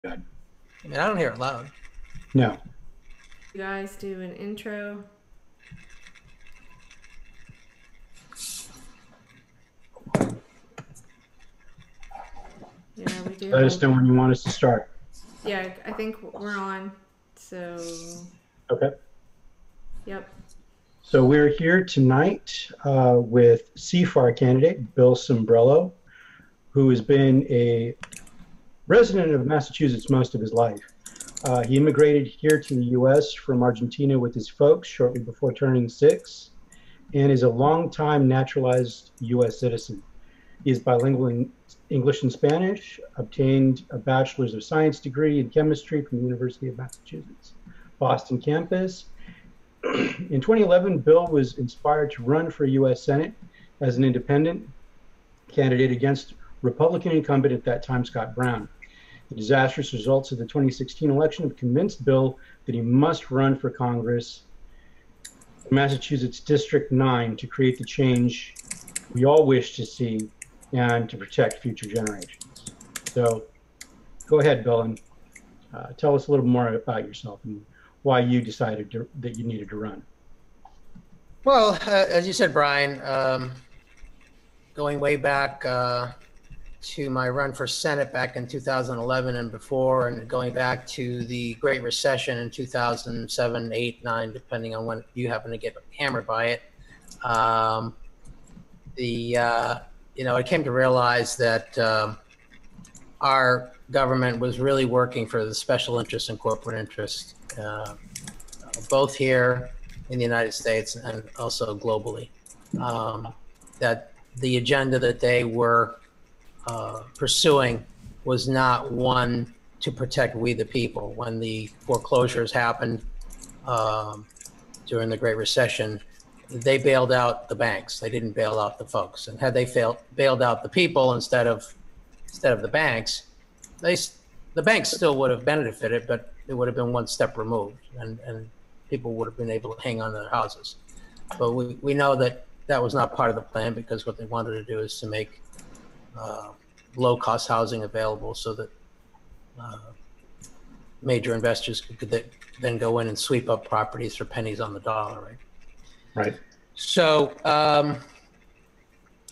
Good. I mean, I don't hear it loud. No. You guys do an intro. Yeah, we do Let us hold. know when you want us to start. Yeah, I think we're on. So, Okay. yep. So we're here tonight with CFAR candidate Bill Cimbrelo, who has been a resident of Massachusetts most of his life. He immigrated here to the U.S. from Argentina with his folks shortly before turning 6 and is a longtime naturalized U.S. citizen. He is bilingual in English and Spanish, obtained a Bachelor's of Science degree in chemistry from the University of Massachusetts, Boston campus. In 2011, Bill was inspired to run for U.S. Senate as an independent candidate against Republican incumbent at that time, Scott Brown. The disastrous results of the 2016 election have convinced Bill that he must run for Congress, Massachusetts District 9, to create the change we all wish to see and to protect future generations. So go ahead, Bill, and tell us a little more about yourself and why you decided that you needed to run. Well, as you said, Brian, going way back to my run for Senate back in 2011 and before, and going back to the Great Recession in 2007, 8, 9, depending on when you happen to get hammered by it. I came to realize that our government was really working for the special interests and corporate interests, both here in the United States and also globally. That the agenda that they were pursuing was not one to protect we the people. When the foreclosures happened during the Great Recession, they bailed out the banks. They didn't bail out the folks. And had they bailed out the people instead of the banks, the banks still would have benefited, but it would have been one step removed, and people would have been able to hang on to their houses. But we know that that was not part of the plan, because what they wanted to do is to make low-cost housing available so that major investors could then go in and sweep up properties for pennies on the dollar, right? Right. So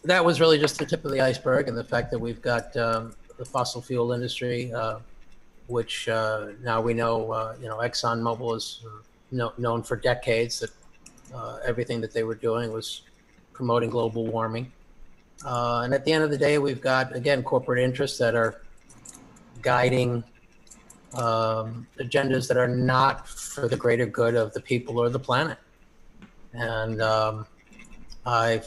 that was really just the tip of the iceberg, and the fact that we've got the fossil fuel industry, which now we know, ExxonMobil is known for decades that everything that they were doing was promoting global warming. And at the end of the day, we've got, again, corporate interests that are guiding agendas that are not for the greater good of the people or the planet. And I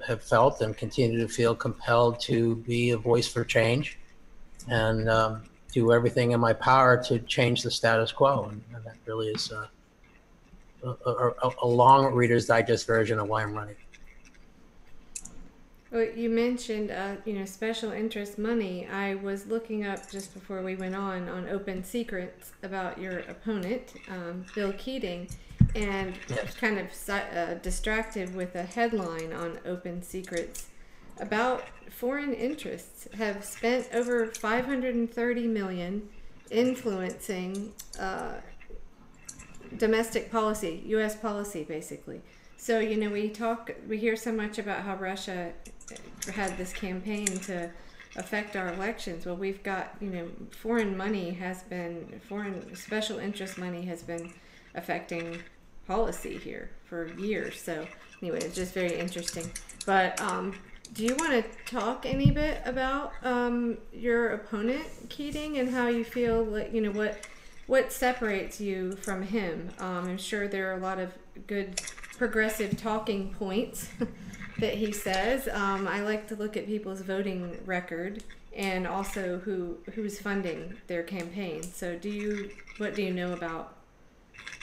have felt and continue to feel compelled to be a voice for change and do everything in my power to change the status quo. And that really is a long Reader's Digest version of why I'm running. Well, you mentioned, special interest money. I was looking up just before we went on Open Secrets about your opponent, Bill Keating, and Yes. kind of distracted with a headline on Open Secrets about foreign interests have spent over 530 million influencing domestic policy, U.S. policy, basically. So, we hear so much about how Russia had this campaign to affect our elections. Well, we've got, foreign special interest money has been affecting policy here for years. So, anyway, it's just very interesting. But do you want to talk any bit about your opponent, Keating, and how you feel like, what separates you from him? I'm sure there are a lot of good progressive talking points that he says. I like to look at people's voting record and also who's funding their campaign. So what do you know about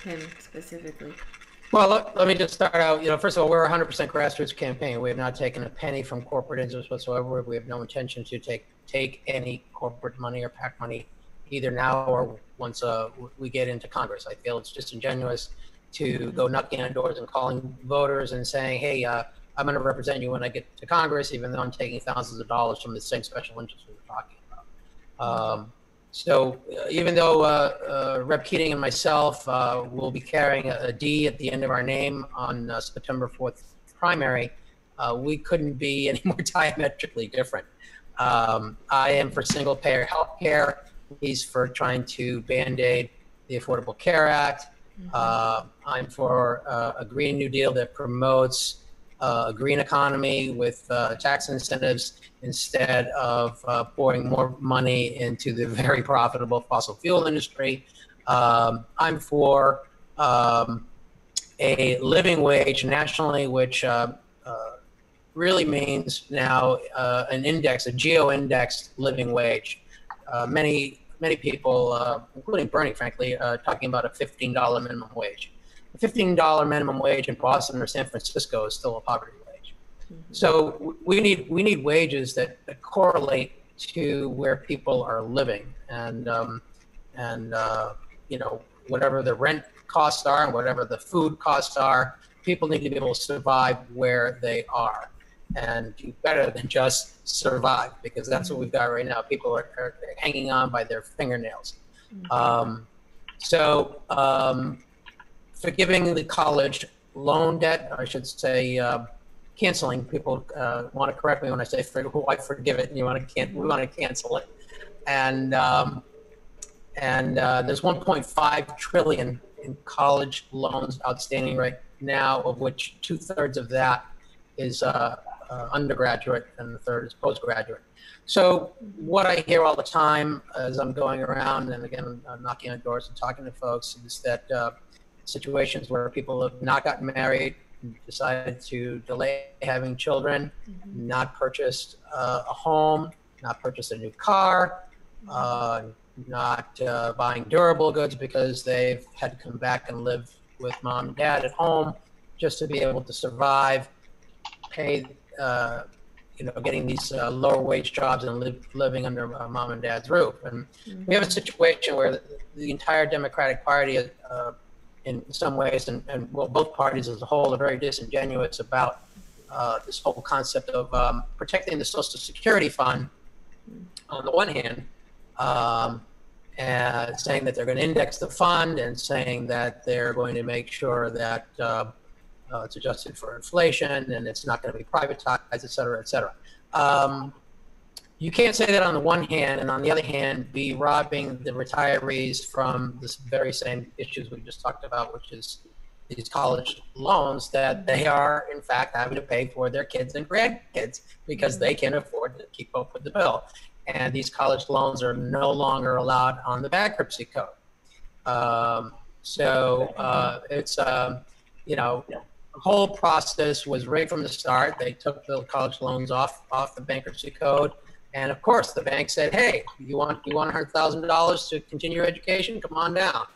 him specifically? Well, let me just start out. First of all, we're a 100% grassroots campaign. We have not taken a penny from corporate interests whatsoever. We have no intention to take any corporate money or PAC money, either now or once we get into Congress. I feel it's disingenuous to go knocking on doors and calling voters and saying, hey, I'm going to represent you when I get to Congress, even though I'm taking thousands of dollars from the same special interest we were talking about. So even though Rep. Keating and myself will be carrying a D at the end of our name on September 4th primary, we couldn't be any more diametrically different. I am for single payer health care. He's for trying to band-aid the Affordable Care Act. I'm for a Green New Deal that promotes a green economy with tax incentives instead of pouring more money into the very profitable fossil fuel industry. I'm for a living wage nationally, which really means now an index, a geo-indexed living wage. Many people, including Bernie, frankly, talking about a $15 minimum wage. A $15 minimum wage in Boston or San Francisco is still a poverty wage. So we need wages that correlate to where people are living, and you know, whatever the rent costs are and whatever the food costs are, people need to be able to survive where they are and do better than just survive, because that's what we've got right now. People are hanging on by their fingernails. Forgiving the college loan debt, or I should say canceling. People want to correct me when I say I forgive it, and we want to cancel it. And there's 1.5 trillion in college loans outstanding right now, of which 2/3 of that is undergraduate and the third is postgraduate. So what I hear all the time as I'm going around, and again, I'm knocking on doors and talking to folks, is that situations where people have not gotten married, decided to delay having children, not purchased a home, not purchased a new car, not buying durable goods because they've had to come back and live with mom and dad at home just to be able to survive, pay, getting these lower wage jobs and living under mom and dad's roof. And we have a situation where the entire Democratic Party, in some ways, and well, both parties as a whole, are very disingenuous about this whole concept of protecting the Social Security Fund on the one hand, and saying that they're going to index the fund, and saying that they're going to make sure that it's adjusted for inflation and it's not going to be privatized, et cetera, et cetera. You can't say that on the one hand, and on the other hand, be robbing the retirees from this very same issues we just talked about, which is these college loans that they are, in fact, having to pay for their kids and grandkids because they can't afford to keep up with the bill. And these college loans are no longer allowed on the bankruptcy code. It's, the whole process was rigged from the start. They took the college loans off the bankruptcy code. And of course, the bank said, hey, you want $100,000 to continue your education? Come on down.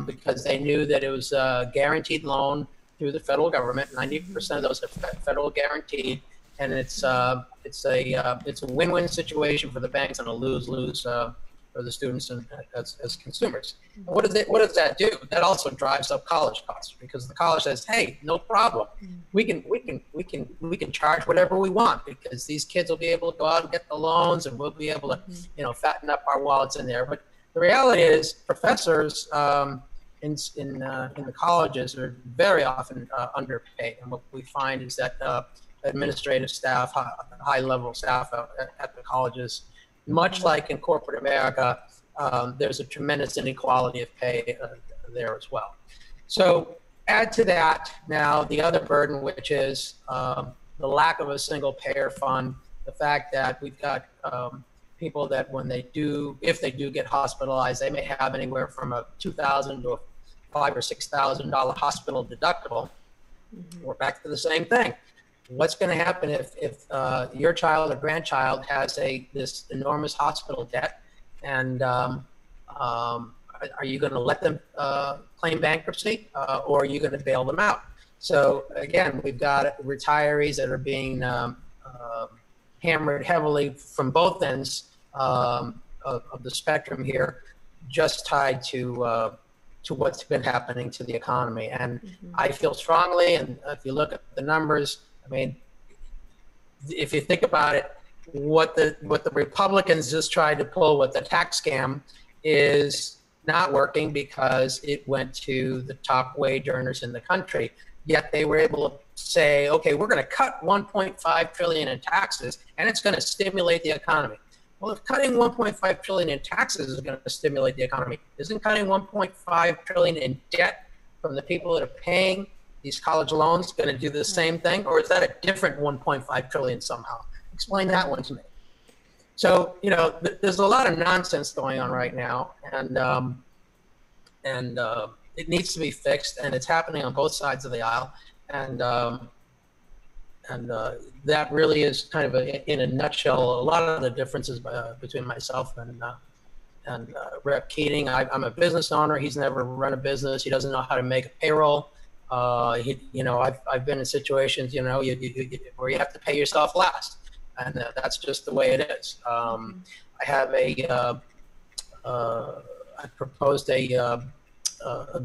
Because they knew that it was a guaranteed loan through the federal government. 90% of those are federal guaranteed. And it's a win-win situation for the banks and a lose-lose for the students and as consumers. And what does that do? That also drives up college costs, because the college says, hey, no problem. We can charge whatever we want, because these kids will be able to go out and get the loans, and we'll be able to fatten up our wallets in there. But the reality is, professors in the colleges are very often underpaid, and what we find is that administrative staff, high-level staff at the colleges, much like in corporate America, there's a tremendous inequality of pay there as well. So add to that now the other burden, which is the lack of a single payer fund, the fact that we've got people that if they do get hospitalized, they may have anywhere from a $2,000 to a $5,000 or $6,000 hospital deductible. We're back to the same thing. What's going to happen if your child or grandchild has this enormous hospital debt, and are you going to let them claim bankruptcy, or are you going to bail them out? So again, we've got retirees that are being hammered heavily from both ends of the spectrum here, just tied to what's been happening to the economy. And I feel strongly, and if you look at the numbers, I mean, if you think about it, what the Republicans just tried to pull with the tax scam is not working because it went to the top wage earners in the country. Yet they were able to say, okay, we're going to cut 1.5 trillion in taxes, and it's going to stimulate the economy. Well, if cutting 1.5 trillion in taxes is going to stimulate the economy, isn't cutting 1.5 trillion in debt from the people that are paying these college loans going to do the same thing, or is that a different 1.5 trillion somehow? Explain that one to me. So, you know, there's a lot of nonsense going on right now, and it needs to be fixed, and it's happening on both sides of the aisle, and that really is kind of in a nutshell a lot of the differences between myself and Rep Keating. I'm a business owner. He's never run a business. He doesn't know how to make a payroll. You know, I've been in situations, you know, where you have to pay yourself last, and that's just the way it is. I have I proposed a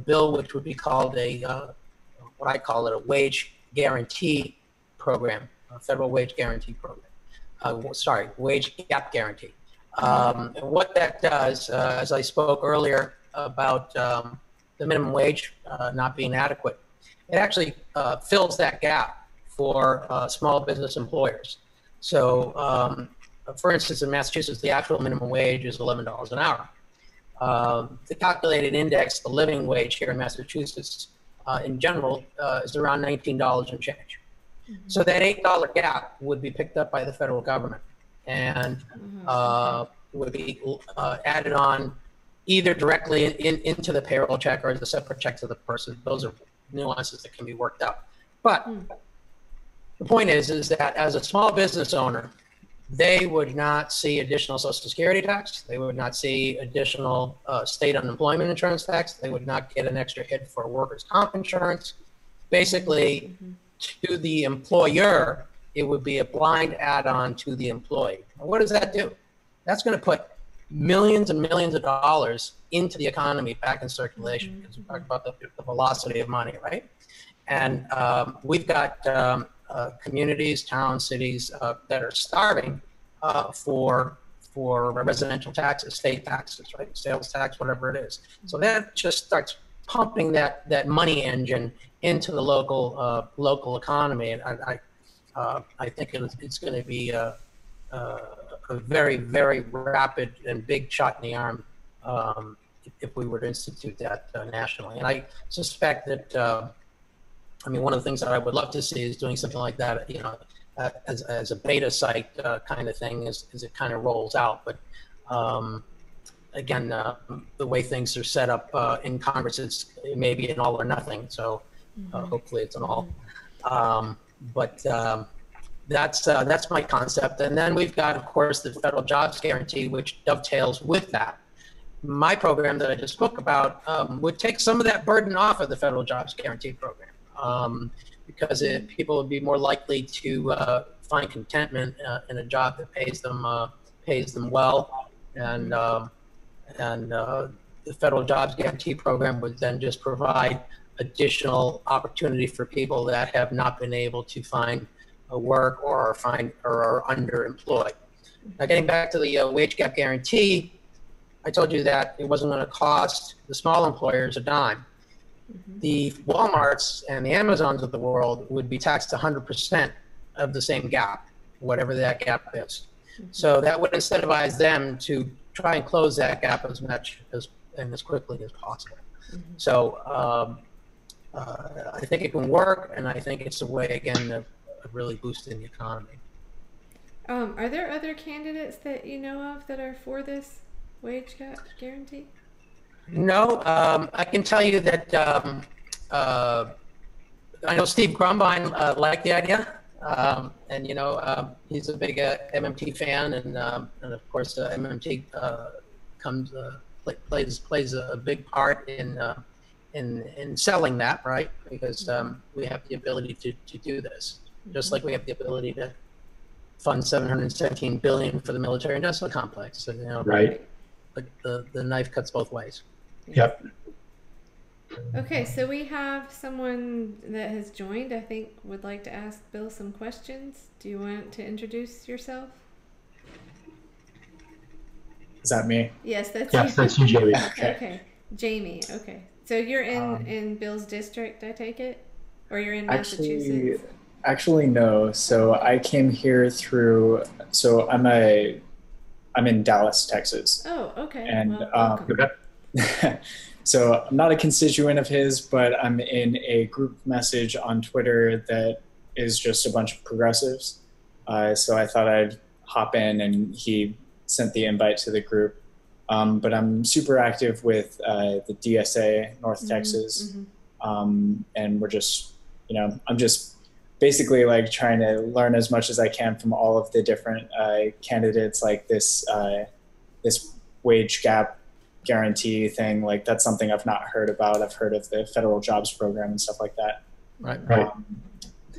bill which would be called what I call it, a wage guarantee program, a federal wage guarantee program. Sorry, wage gap guarantee. And what that does, as I spoke earlier about the minimum wage not being adequate, it actually fills that gap for small business employers. So, for instance, in Massachusetts, the actual minimum wage is $11 an hour. The calculated index, the living wage here in Massachusetts, in general, is around $19 and change. So that $8 gap would be picked up by the federal government and would be added on either directly into the payroll check or as a separate check to the person. Those are nuances that can be worked out. But the point is that as a small business owner, they would not see additional Social Security tax. They would not see additional state unemployment insurance tax. They would not get an extra hit for workers' comp insurance. Basically, to the employer, it would be a blind add-on to the employee. And what does that do? That's going to put millions and millions of dollars into the economy back in circulation, because we talk about the velocity of money, right? And we've got communities, towns, cities that are starving for residential taxes, state taxes, right? Sales tax, whatever it is. So that just starts pumping that money engine into the local economy, and I think it's going to be a very, very rapid and big shot in the arm if we were to institute that nationally. And I suspect that, I mean, one of the things that I would love to see is doing something like that, you know, as a beta site kind of thing as it kind of rolls out. But again, the way things are set up in Congress, it may be an all or nothing. So hopefully it's an all. But that's my concept. And then we've got, of course, the federal jobs guarantee, which dovetails with that. My program that I just spoke about would take some of that burden off of the federal jobs guarantee program, because people would be more likely to find contentment in a job that pays them well, and the federal jobs guarantee program would then just provide additional opportunity for people that have not been able to find a work or are underemployed. Now, getting back to the wage gap guarantee, I told you that it wasn't going to cost the small employers a dime. The Walmarts and the Amazons of the world would be taxed 100% of the same gap, whatever that gap is. So that would incentivize them to try and close that gap as much and as quickly as possible. So I think it can work, and I think it's a way, again, of really boosting the economy. Are there other candidates that you know of that are for this wage gap guarantee? No, I can tell you that I know Steve Grumbine liked the idea, and you know he's a big MMT fan, and of course MMT plays a big part in selling that, right? Because we have the ability to do this, just like we have the ability to fund $717 billion for the military-industrial complex. So, you know, right. Like the knife cuts both ways. Yep. Okay, so we have someone that has joined, I think, would like to ask Bill some questions. Do you want to introduce yourself? Is that me? Yes, that's Yes, you. that's you, Jamie. Okay. Okay, Jamie. Okay, so you're in Um, Bill's district, I take it, or you're in actually, Massachusetts? actually, no. Oh, So okay. I came here through. So I'm in Dallas, Texas, Oh, okay. and Well, welcome. Okay. so I'm not a constituent of his, but I'm in a group message on Twitter that is just a bunch of progressives. So I thought I'd hop in, and he sent the invite to the group. But I'm super active with the DSA North Texas, Mm-hmm. and we're just, I'm just basically like trying to learn as much as I can from all of the different candidates, like this wage gap guarantee thing. Like that's something I've not heard about. I've heard of the federal jobs program and stuff like that. Right. Right.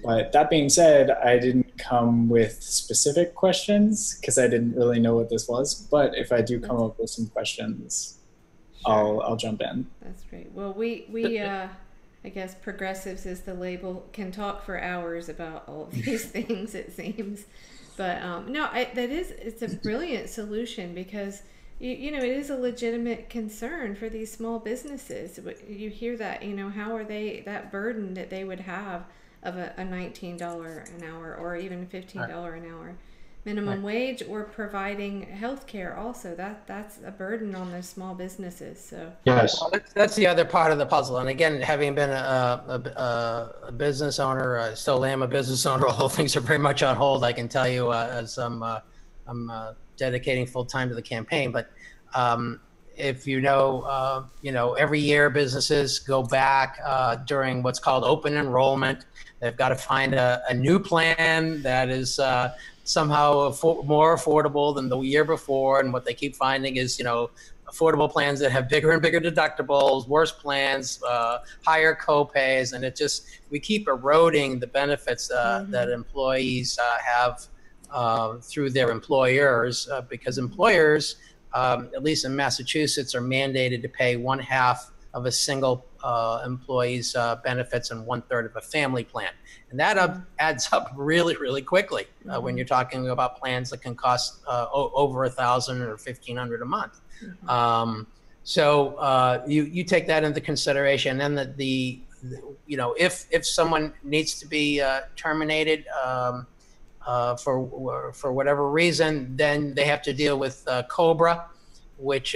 But that being said, I didn't come with specific questions because I didn't really know what this was. But if I do come up with some questions, Sure. I'll jump in. That's great. Well, we I guess progressives is the label, can talk for hours about all of these things, it seems. But no, it's a brilliant solution because you know, it is a legitimate concern for these small businesses. You hear that, you know, how are they, that burden that they would have of a $19 an hour or even $15 an hour minimum wage, or providing health care also, that's a burden on those small businesses. So Yes. Well, that's the other part of the puzzle. And again, having been a business owner, I still am a business owner, although things are very much on hold, I can tell you, as I'm dedicating full time to the campaign. But if you know, every year businesses go back during what's called open enrollment. They've got to find a new plan that is somehow more affordable than the year before. And what they keep finding is, affordable plans that have bigger and bigger deductibles, worse plans, higher copays, and we keep eroding the benefits that employees have through their employers, because employers, at least in Massachusetts, are mandated to pay 1/2 of a single employee's benefits and 1/3 of a family plan. And that adds up really, really quickly when you're talking about plans that can cost over $1,000 or $1,500 a month. So you take that into consideration. And then if someone needs to be terminated for whatever reason, then they have to deal with COBRA, which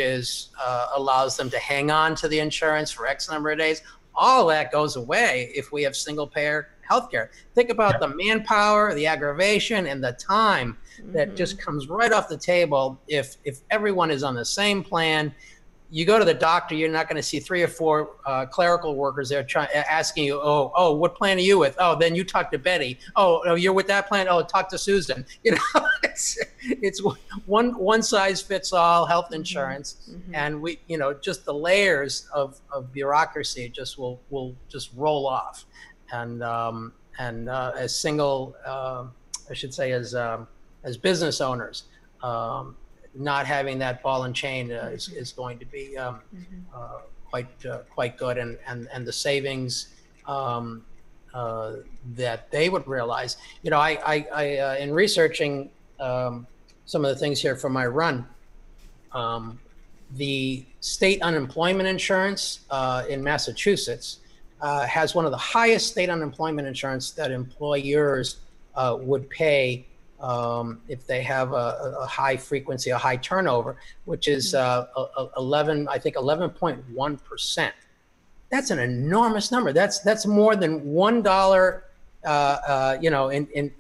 allows them to hang on to the insurance for X number of days. All that goes away if we have single payer healthcare. Think about the manpower, the aggravation, and the time that just comes right off the table if everyone is on the same plan. You go to the doctor, you're not going to see 3 or 4 clerical workers there asking you, oh, what plan are you with? Oh, then you talk to Betty. Oh, you're with that plan? Oh, talk to Susan. It's one size fits all health insurance, and just the layers of bureaucracy just will just roll off, and as single, I should say, as business owners. Not having that ball and chain is going to be quite good, and the savings that they would realize. I in researching some of the things here for my run, the state unemployment insurance in Massachusetts has one of the highest state unemployment insurance that employers would pay if they have a high frequency, a high turnover, which is 11.1%. That's an enormous number. That's more than $1,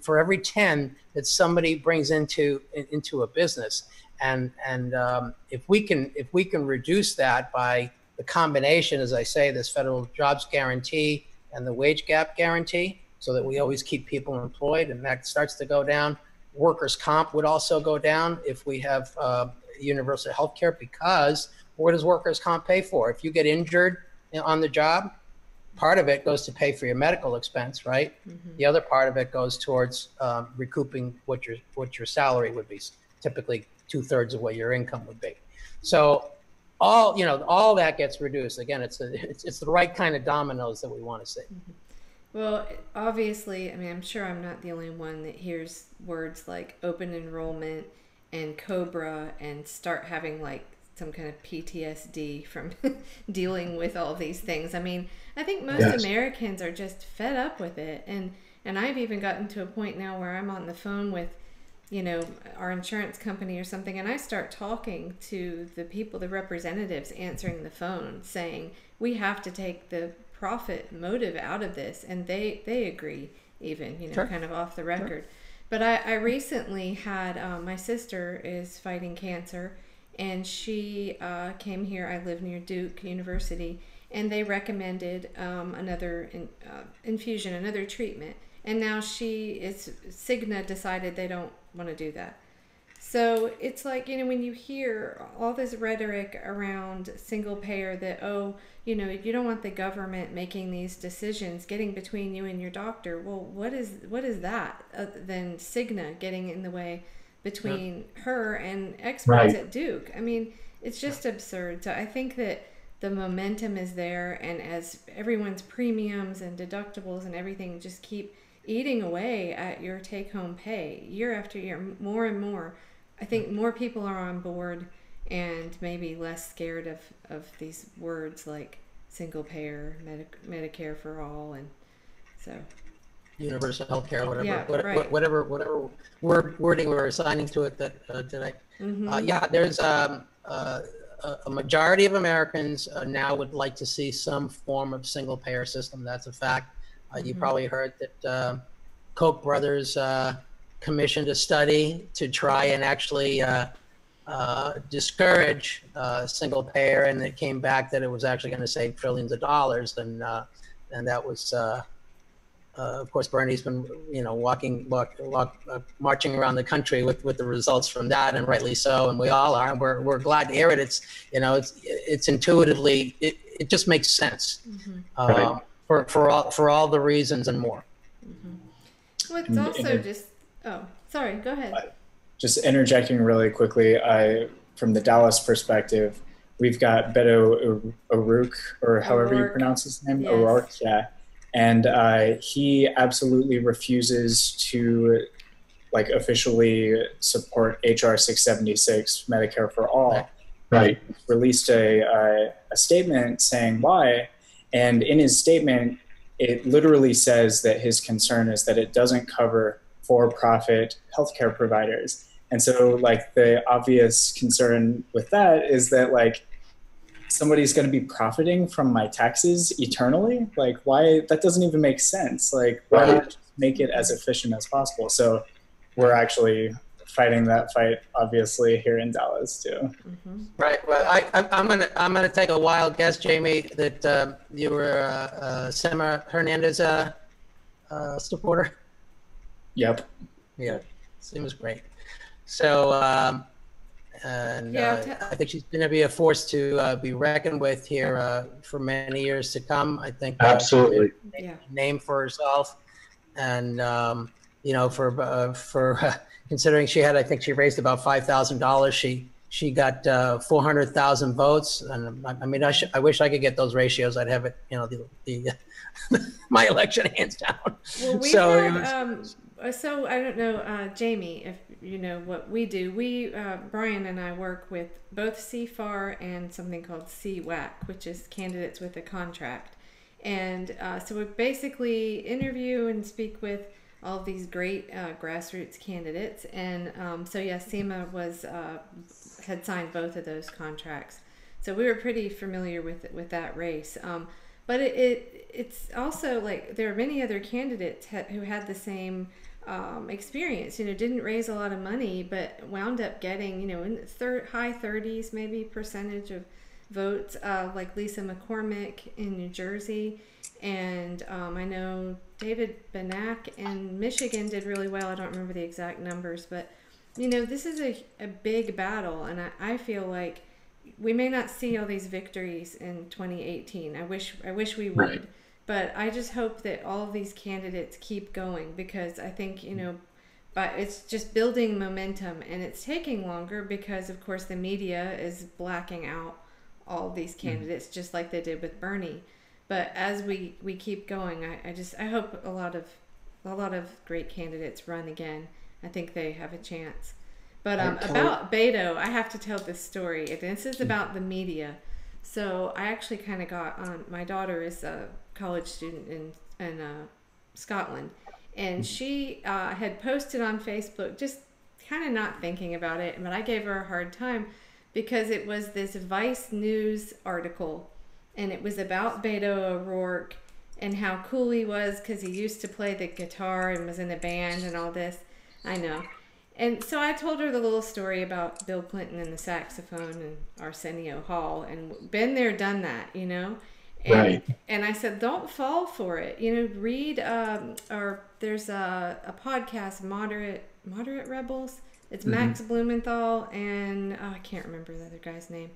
for every 10 that somebody brings into a business. And if we can reduce that by the combination, as I say, this federal jobs guarantee and the wage gap guarantee, so that we always keep people employed, and that starts to go down. Workers' comp would also go down if we have universal health care, because what does workers' comp pay for? If you get injured on the job, part of it goes to pay for your medical expense, right? The other part of it goes towards recouping what your salary would be, typically 2/3 of what your income would be. So all that gets reduced. Again, it's the right kind of dominoes that we want to see. Well, obviously, I mean, I'm sure I'm not the only one that hears words like open enrollment and Cobra and start having like some kind of PTSD from dealing with all these things. I mean, I think most Yes. Americans are just fed up with it, and I've even gotten to a point now where I'm on the phone with, our insurance company or something, and I start talking to the people, the representatives answering the phone, saying we have to take the profit motive out of this, and they agree, even, Sure. kind of off the record. But I recently had, my sister is fighting cancer, and she came here. I live near Duke University, and they recommended another infusion, another treatment. And now Cigna decided they don't want to do that. So it's like, when you hear all this rhetoric around single payer that, oh, you don't want the government making these decisions, getting between you and your doctor. Well, what is that other than Cigna getting in the way between her and experts Right. at Duke? I mean, it's just absurd. So I think that the momentum is there, and as everyone's premiums and deductibles and everything just keep eating away at your take-home pay year after year, more and more, I think more people are on board and maybe less scared of these words like single payer, Medicare for all, and so. Universal health care, whatever, Yeah, right. whatever wording we're assigning to it that today. Mm-hmm. Yeah, there's a majority of Americans now would like to see some form of single payer system. That's a fact. You probably heard that Koch brothers commissioned a study to try and actually discourage single payer, and it came back that it was actually going to save trillions of dollars, and that was of course Bernie's been marching around the country with the results from that, and rightly so, and we all are. We're glad to hear it. It's intuitively it just makes sense. Right. For all the reasons and more. Well, it's also just, oh, sorry, go ahead. Just interjecting really quickly, from the Dallas perspective, we've got Beto O'Rourke, or however you O'Rourke. pronounce his name, Yes. O'Rourke, yeah. And he absolutely refuses to officially support HR 676, Medicare for all. Right. Released a statement saying why, and in his statement, it literally says that his concern is that it doesn't cover for-profit healthcare providers. And so, the obvious concern with that is that, somebody's going to be profiting from my taxes eternally. Why? That doesn't even make sense. Why not just make it as efficient as possible? So we're actually fighting that fight, obviously, here in Dallas too. Right. Well, I'm gonna take a wild guess, Jamie, that you were a Sema Hernandez supporter. Yep. Yeah, seems great. So, and I think she's going to be a force to be reckoned with here for many years to come. I think Absolutely. Yeah. name for herself, and for considering I think she raised about $5,000. She got 400,000 votes, and I mean, I wish I could get those ratios. I'd have it, my election hands down. Well, we've had, so I don't know, Jamie, if you know what we do. Brian and I work with both CFAR and something called CWAC, which is Candidates with a Contract. And so we basically interview and speak with all of these great grassroots candidates. And so, yeah, SEMA had signed both of those contracts. So we were pretty familiar with that race. But it's also there are many other candidates who had the same experience, didn't raise a lot of money, but wound up getting, in the high 30s, maybe percentage of votes, like Lisa McCormick in New Jersey. And I know David Benak in Michigan did really well. I don't remember the exact numbers, but, this is a big battle. And I feel like we may not see all these victories in 2018. I wish we would. Right. But I just hope that all of these candidates keep going, because I think, but it's just building momentum, and it's taking longer because, of course, the media is blacking out all of these candidates just like they did with Bernie. But as we keep going, I hope a lot of great candidates run again. I think they have a chance. But about Beto, I have to tell this story. This is about the media. So I actually kind of got on. My daughter is a college student in Scotland, and she had posted on Facebook, just kind of not thinking about it, but I gave her a hard time because it was this Vice News article, and it was about Beto O'Rourke and how cool he was because he used to play the guitar and was in a band and all this. I know. And so I told her the little story about Bill Clinton and the saxophone and Arsenio Hall, and been there, done that, you know. And, right. And I said, don't fall for it. You know, read or there's a podcast, Moderate Rebels. It's Max Blumenthal and I can't remember the other guy's name.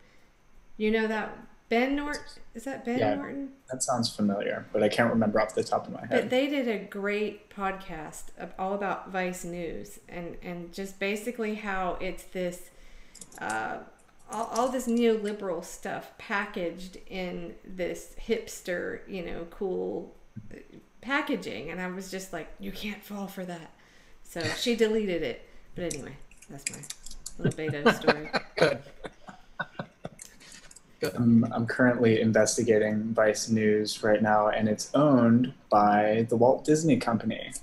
You know that Ben Norton? Is that Ben Norton? That sounds familiar, but I can't remember off the top of my head. But they did a great podcast all about Vice News and just basically how it's this all this neoliberal stuff packaged in this hipster, you know, cool packaging. And I was just like, you can't fall for that. So she deleted it. But anyway, that's my little Beto story. Good. I'm currently investigating Vice News right now, and it's owned by the Walt Disney Company.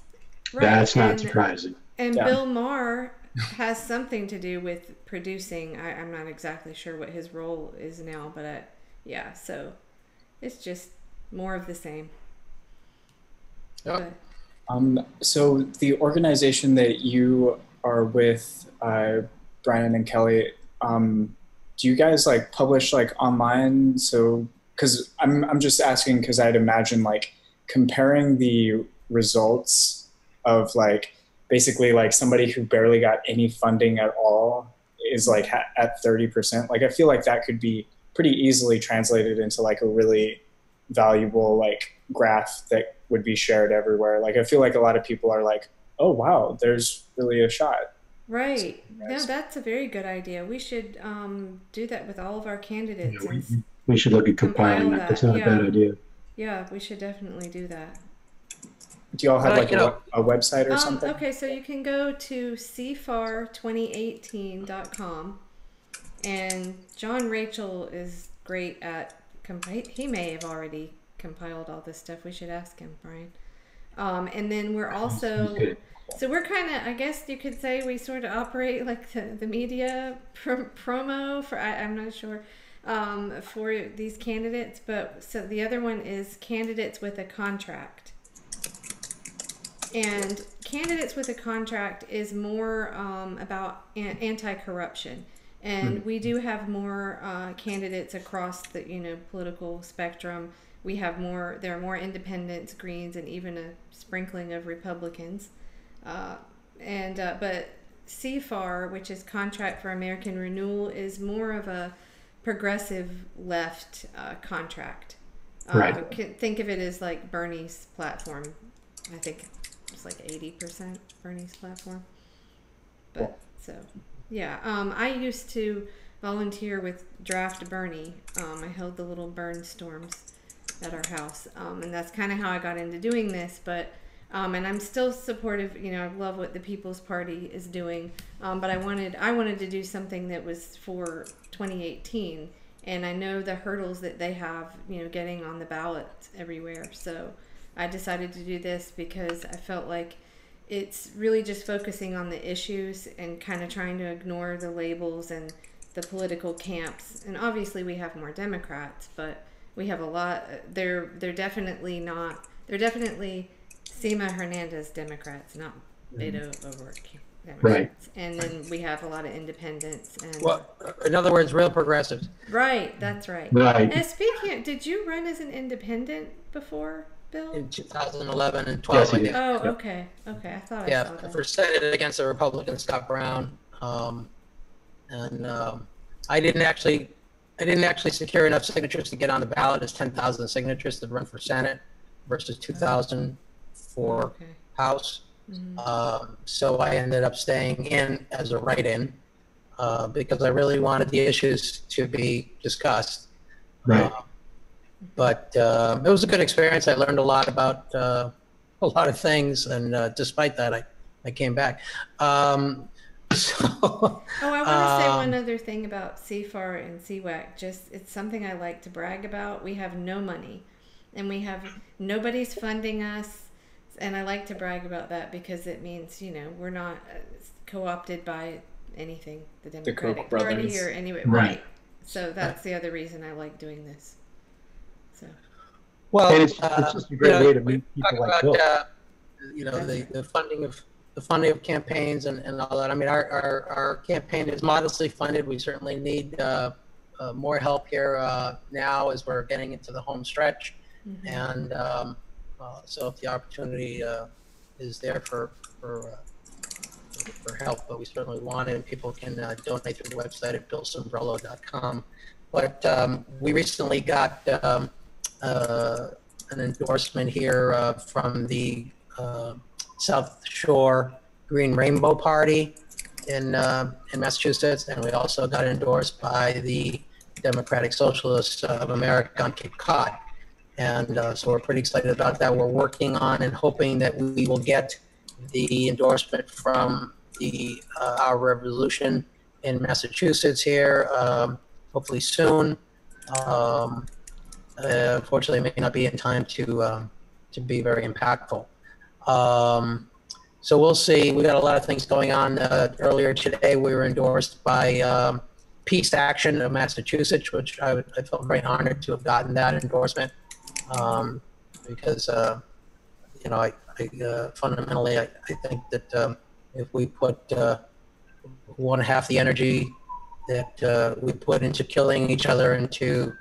Right. That's not surprising. And Bill Maher has something to do with producing. I'm not exactly sure what his role is now, but so it's just more of the same. Yep. So the organization that you are with, Brian and Kelly, do you guys like publish like online? So, because I'm just asking because I'd imagine like comparing the results of like basically like somebody who barely got any funding at all is like at 30%. Like I feel like that could be pretty easily translated into like a really valuable like graph that would be shared everywhere. Like I feel like a lot of people are like, oh wow, there's really a shot. Right. No, that's a very good idea. We should do that with all of our candidates. Yeah, we should look at compiling that. That's not a bad idea. Yeah, we should definitely do that. Do you all have like a website or something? Okay, so you can go to cfar2018.com, and John Rachel is great at he may have already compiled all this stuff. We should ask him, Brian. And then we're also... So we're kind of, I guess you could say we sort of operate like the media promo for, I'm not sure, for these candidates. But so the other one is Candidates with a Contract. And Candidates with a Contract is more about anti-corruption. And we do have more candidates across the, political spectrum. We have more, there are more independents, Greens, and even a sprinkling of Republicans. But CFAR, which is Contract for American Renewal, is more of a progressive left contract. Right. Think of it as like Bernie's platform. I think it's like 80% Bernie's platform. But so, yeah. I used to volunteer with Draft Bernie. I held the little burn storms at our house, and that's kind of how I got into doing this. But and I'm still supportive. I love what the People's Party is doing. But I wanted to do something that was for 2018. And I know the hurdles that they have, getting on the ballot everywhere. So I decided to do this because I felt like it's really just focusing on the issues and kind of trying to ignore the labels and the political camps. And obviously we have more Democrats, but we have a lot. They're definitely Sima Hernandez Democrats, not Beto O'Rourke Democrats. Right. And then we have a lot of independents. And in other words, real progressives. Right, that's right. Right. And speaking of, did you run as an independent before, Bill? In 2011 and 12. Yes, he did. Oh, okay. I thought I saw that. For Senate against the Republican Scott Brown. I didn't actually secure enough signatures to get on the ballot as 10,000 signatures to run for Senate versus 2,000 for House. So I ended up staying in as a write-in because I really wanted the issues to be discussed. Right. But it was a good experience. I learned a lot about a lot of things, and despite that, I came back. So, Oh, I want to say one other thing about CFAR and CWAC. Just it's something I like to brag about. We have no money, and we have nobody's funding us, and I like to brag about that because it means we're not co-opted by anything, the Democratic Koch Party brothers. or anyway. Right. So that's the other reason I like doing this. So. well, And it's just a great way to meet talk people like about Bill. the funding of campaigns and all that. I mean, our campaign is modestly funded. We certainly need more help here now as we're getting into the home stretch, and so if the opportunity is there for help, but we certainly want it, and people can donate through the website at billcimbrelo.com. But we recently got an endorsement here from the South Shore Green Rainbow Party in Massachusetts, and we also got endorsed by the Democratic Socialists of America on Cape Cod. And so we're pretty excited about that. We're working on and hoping that we will get the endorsement from the Our Revolution in Massachusetts here, hopefully soon. Unfortunately, it may not be in time to be very impactful. So we'll see. We got a lot of things going on. Earlier today, we were endorsed by Peace Action of Massachusetts, which I felt very honored to have gotten that endorsement because fundamentally I think that if we put 1/2 the energy that we put into killing each other, into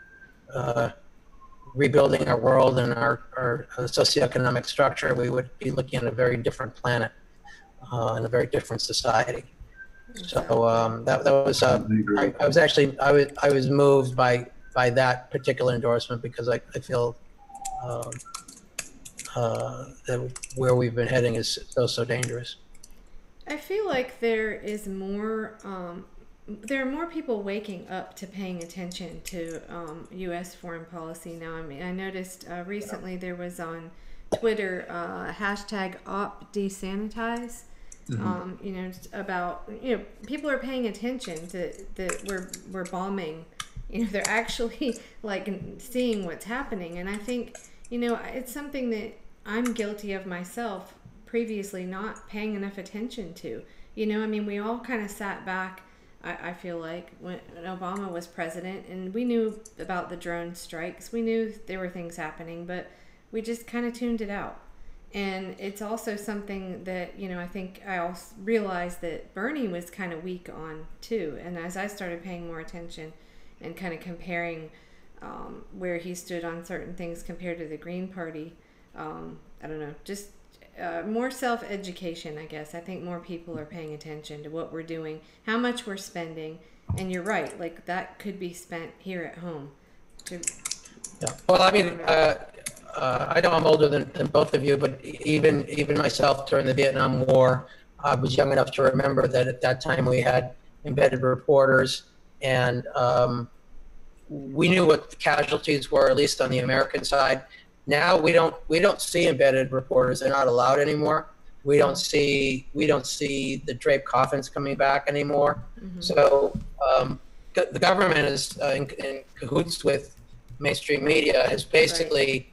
rebuilding our world and our socioeconomic structure, we would be looking at a very different planet and a very different society. So that was I was moved by that particular endorsement because I feel that where we've been heading is so dangerous. I feel like there is more. There are more people waking up to paying attention to U.S. foreign policy now. I mean, I noticed recently there was on Twitter hashtag #OpDesanitize. About people are paying attention to that we're bombing. They're actually like seeing what's happening, and I think it's something that I'm guilty of myself previously not paying enough attention to. I mean, we all kind of sat back. I feel like when Obama was president, and we knew about the drone strikes, we knew there were things happening, but we just kind of tuned it out. And it's also something that, I think I also realized that Bernie was kind of weak on too. And as I started paying more attention and kind of comparing where he stood on certain things compared to the Green Party, I don't know, just more self-education, I guess. I think more people are paying attention to what we're doing, how much we're spending. And you're right, like that could be spent here at home. Yeah. Well, I mean, I know I'm older than both of you, but even myself during the Vietnam War, I was young enough to remember that at that time we had embedded reporters, and we knew what the casualties were, at least on the American side. Now we don't see embedded reporters; they're not allowed anymore. We don't see the draped coffins coming back anymore. Mm-hmm. So the government is in cahoots with mainstream media, has basically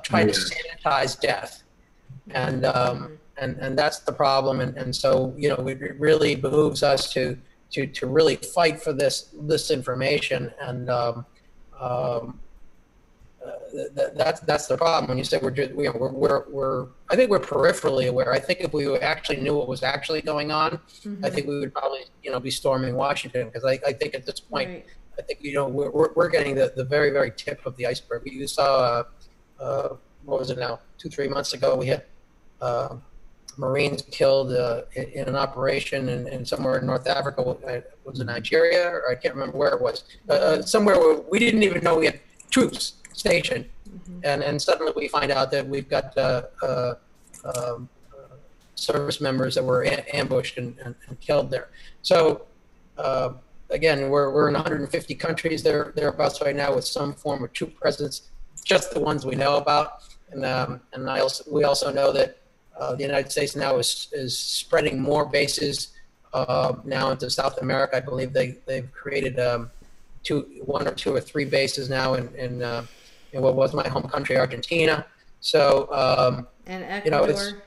tried to sanitize death, and that's the problem. And so it really behooves us to really fight for this information, and that's the problem. When you say we're I think we're peripherally aware. I think if we actually knew what was actually going on, mm-hmm. I think we would probably be storming Washington, because I think at this point, right. I think we're getting the very, very tip of the iceberg. You saw what was it now, 2-3 months ago, we had Marines killed in an operation in somewhere in North Africa. Was it Nigeria, or I can't remember where it was, somewhere where we didn't even know we had troops stationed, mm-hmm. and suddenly we find out that we've got service members that were ambushed and killed there. So again, we're in 150 countries thereabouts right now with some form of troop presence, just the ones we know about, and we also know that the United States now is spreading more bases now into South America. I believe they've created one or two or three bases now in what was my home country, Argentina. So And you know, it's Ecuador.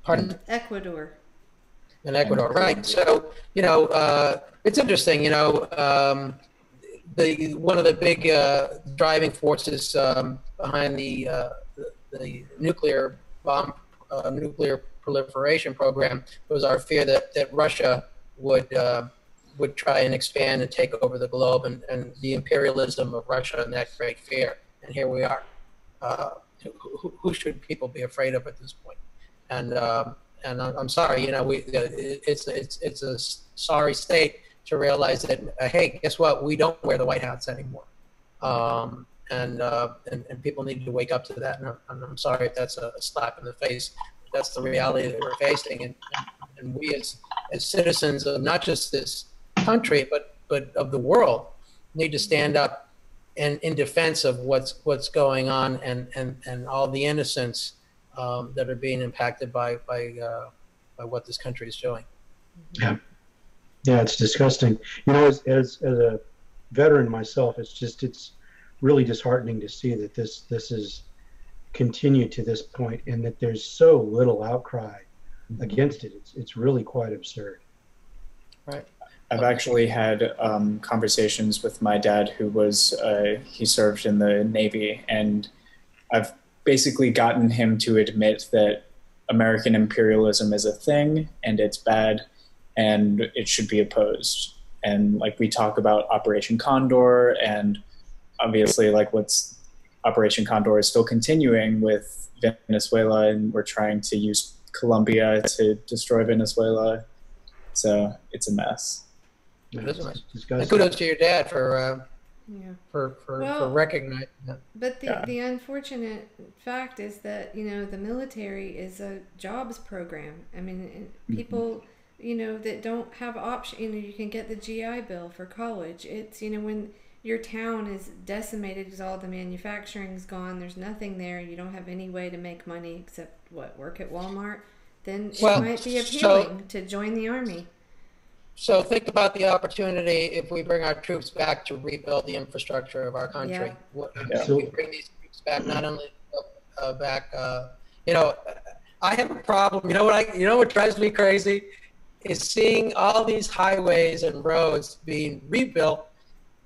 pardon. Ecuador. In Ecuador, right? So it's interesting. One of the big driving forces behind the nuclear proliferation program was our fear that Russia would try and expand and take over the globe, and the imperialism of Russia and that great fear. And here we are. Who should people be afraid of at this point? And I'm sorry, it's a sorry state to realize that, hey, guess what? We don't wear the white hats anymore. And people need to wake up to that. And I'm sorry if that's a slap in the face. That's the reality that we're facing. And we as citizens of not just this country, but of the world, need to stand up and in defense of what's going on and all the innocents that are being impacted by what this country is doing. Yeah, it's disgusting. As a veteran myself, it's really disheartening to see that this is continued to this point, and that there's so little outcry against it. It's really quite absurd. Right. I've actually had conversations with my dad, who was he served in the Navy, and I've basically gotten him to admit that American imperialism is a thing and it's bad and it should be opposed. And like, we talk about Operation Condor, and obviously what's Operation Condor is still continuing with Venezuela, and we're trying to use Colombia to destroy Venezuela. So it's a mess. And kudos to your dad for recognizing that. But the unfortunate fact is that the military is a jobs program. I mean, people that don't have option. You can get the GI Bill for college. It's when your town is decimated because all the manufacturing's gone. There's nothing there. You don't have any way to make money except work at Walmart. Then it might be appealing to join the army. So think about the opportunity if we bring our troops back to rebuild the infrastructure of our country. If we bring these troops back, not only back, I have a problem. You know what drives me crazy is seeing all these highways and roads being rebuilt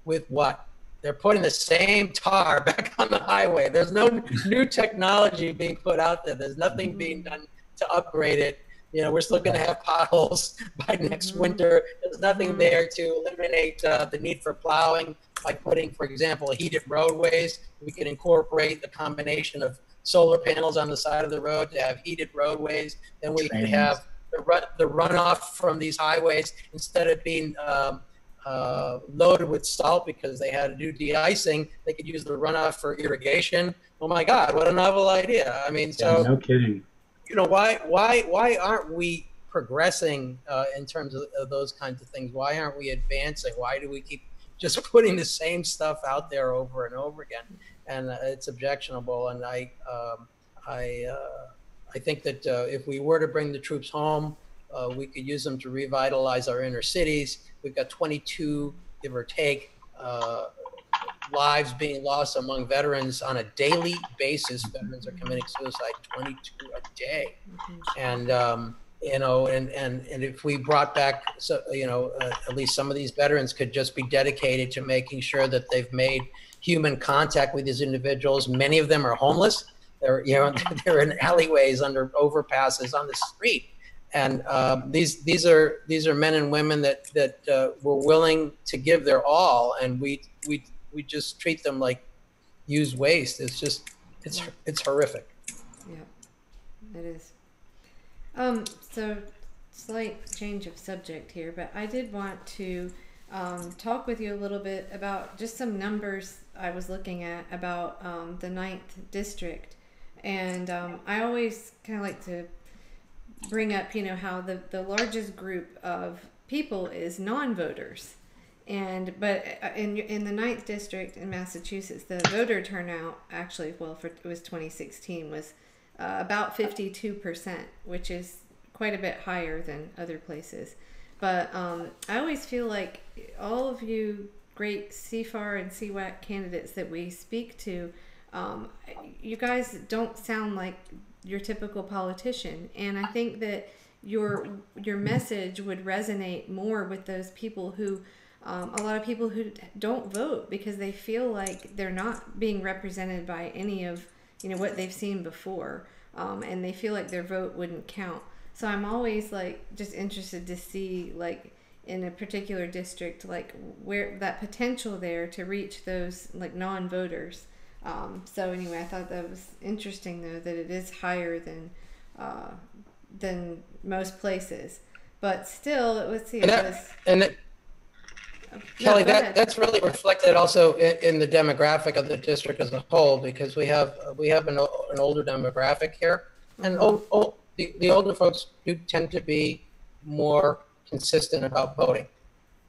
with what? They're putting the same tar back on the highway. There's no new technology being put out there. There's nothing being done to upgrade it. We're still going to have potholes by next winter. There's nothing there to eliminate the need for plowing by putting, for example, heated roadways. We can incorporate the combination of solar panels on the side of the road to have heated roadways. Then we can have the runoff from these highways, instead of being loaded with salt because they had to do de-icing, they could use the runoff for irrigation. Oh my God, what a novel idea. I mean, no kidding. Why aren't we progressing in terms of those kinds of things? Why aren't we advancing? Why do we keep just putting the same stuff out there over and over again? And it's objectionable. And I think that if we were to bring the troops home, we could use them to revitalize our inner cities. We've got 22, give or take, lives being lost among veterans on a daily basis. Veterans are committing suicide 22 a day. And and if we brought back, at least some of these veterans could just be dedicated to making sure that they've made human contact with these individuals. Many of them are homeless. They're they're in alleyways, under overpasses, on the street. And these are men and women that were willing to give their all, and we just treat them like used waste. It's horrific. Yeah, it is. So slight change of subject here, but I did want to talk with you a little bit about just some numbers I was looking at about the 9th district. And I always kind of like to bring up, how the largest group of people is non-voters. But in the 9th district in Massachusetts, the voter turnout actually, it was 2016, was about 52%, which is quite a bit higher than other places. But I always feel like all of you great CFAR and CWAC candidates that we speak to, you guys don't sound like your typical politician, and I think that your message would resonate more with those people who, a lot of people who don't vote because they feel like they're not being represented by any of what they've seen before, and they feel like their vote wouldn't count. So I'm always like just interested to see like in a particular district like where that potential there to reach those like non-voters. So anyway, I thought that was interesting though that it is higher than most places, but still, let's see. Kelly, that's really reflected also in the demographic of the district as a whole, because we have an older demographic here, and the older folks do tend to be more consistent about voting,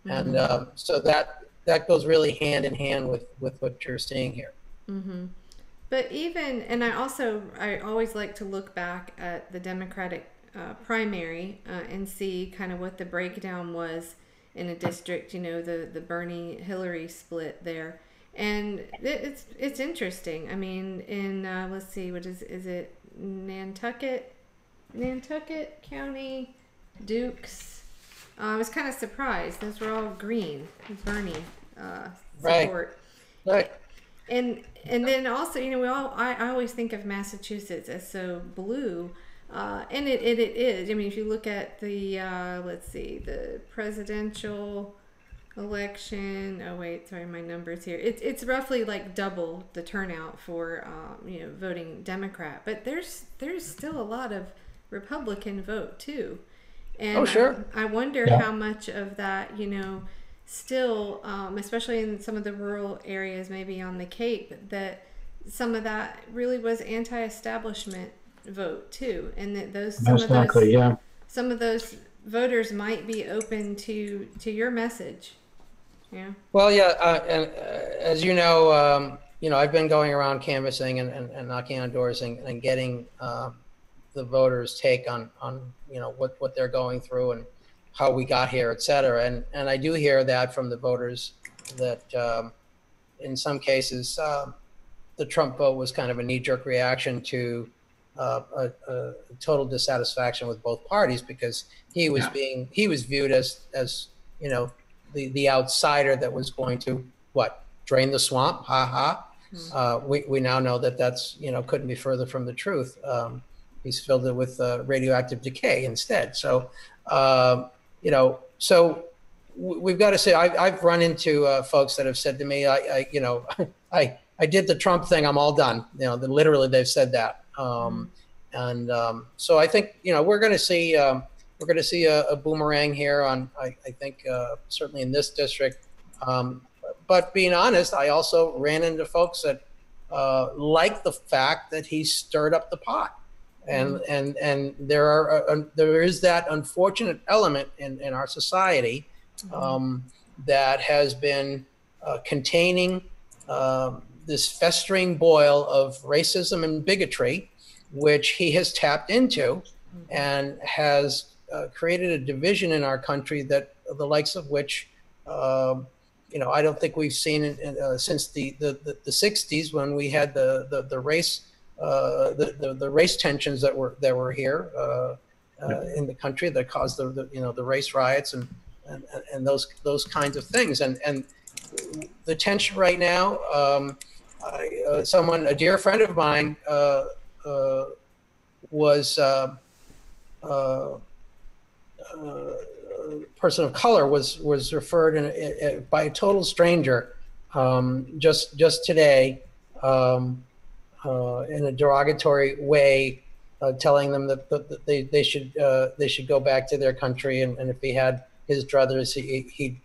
and so that goes really hand in hand with what you're seeing here. Mm-hmm. But even, and I always like to look back at the Democratic primary and see kind of what the breakdown was in a district, the Bernie Hillary split there. And it's interesting. I mean, in, let's see, what is it Nantucket County, Dukes. I was kind of surprised. Those were all green, Bernie support. Right. And then also, I always think of Massachusetts as so blue, and it is. I mean, if you look at the let's see, the presidential election. Oh wait, sorry, my numbers here. It's roughly like double the turnout for voting Democrat, but there's still a lot of Republican vote too. And sure. I wonder how much of that, still, especially in some of the rural areas, maybe on the Cape, that some of that really was anti-establishment vote too, and that some of those voters might be open to your message. Yeah. Well, yeah, and as you know, I've been going around canvassing and knocking on doors and getting the voters' take on what they're going through and how we got here, et cetera. And I do hear that from the voters that in some cases the Trump vote was kind of a knee-jerk reaction to a total dissatisfaction with both parties, because he was viewed as the outsider that was going to drain the swamp. We now know that's couldn't be further from the truth. He's filled it with radioactive decay instead. So so we've got to say, I've run into folks that have said to me, I did the Trump thing, I'm all done. Literally they've said that. So I think we're going to see a boomerang here on I think certainly in this district. But being honest, I also ran into folks that like the fact that he stirred up the pot. And there is that unfortunate element in our society that has been containing this festering boil of racism and bigotry, which he has tapped into and has created a division in our country that the likes of which I don't think we've seen since the 60s, when we had the race. The race tensions that were here in the country that caused the race riots and those kinds of things, and the tension right now. A dear friend of mine was a person of color was referred by a total stranger just today. In a derogatory way, telling them that they should go back to their country, and if he had his druthers, he'd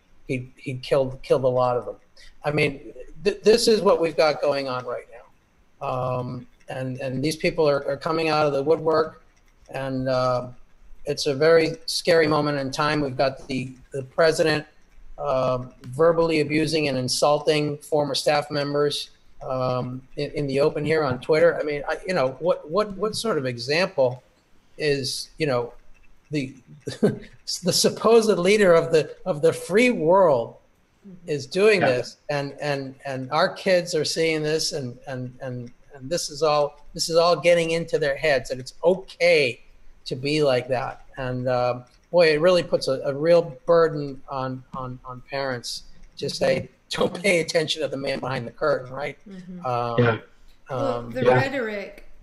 killed a lot of them. I mean, this is what we've got going on right now, and these people are coming out of the woodwork, and it's a very scary moment in time. We've got the president verbally abusing and insulting former staff members. In the open here on Twitter. I mean, what sort of example is the the supposed leader of the free world is doing this, and our kids are seeing this, and this is all getting into their heads that it's okay to be like that. And boy, it really puts a real burden on parents to say, don't pay attention to the man behind the curtain, right? Well,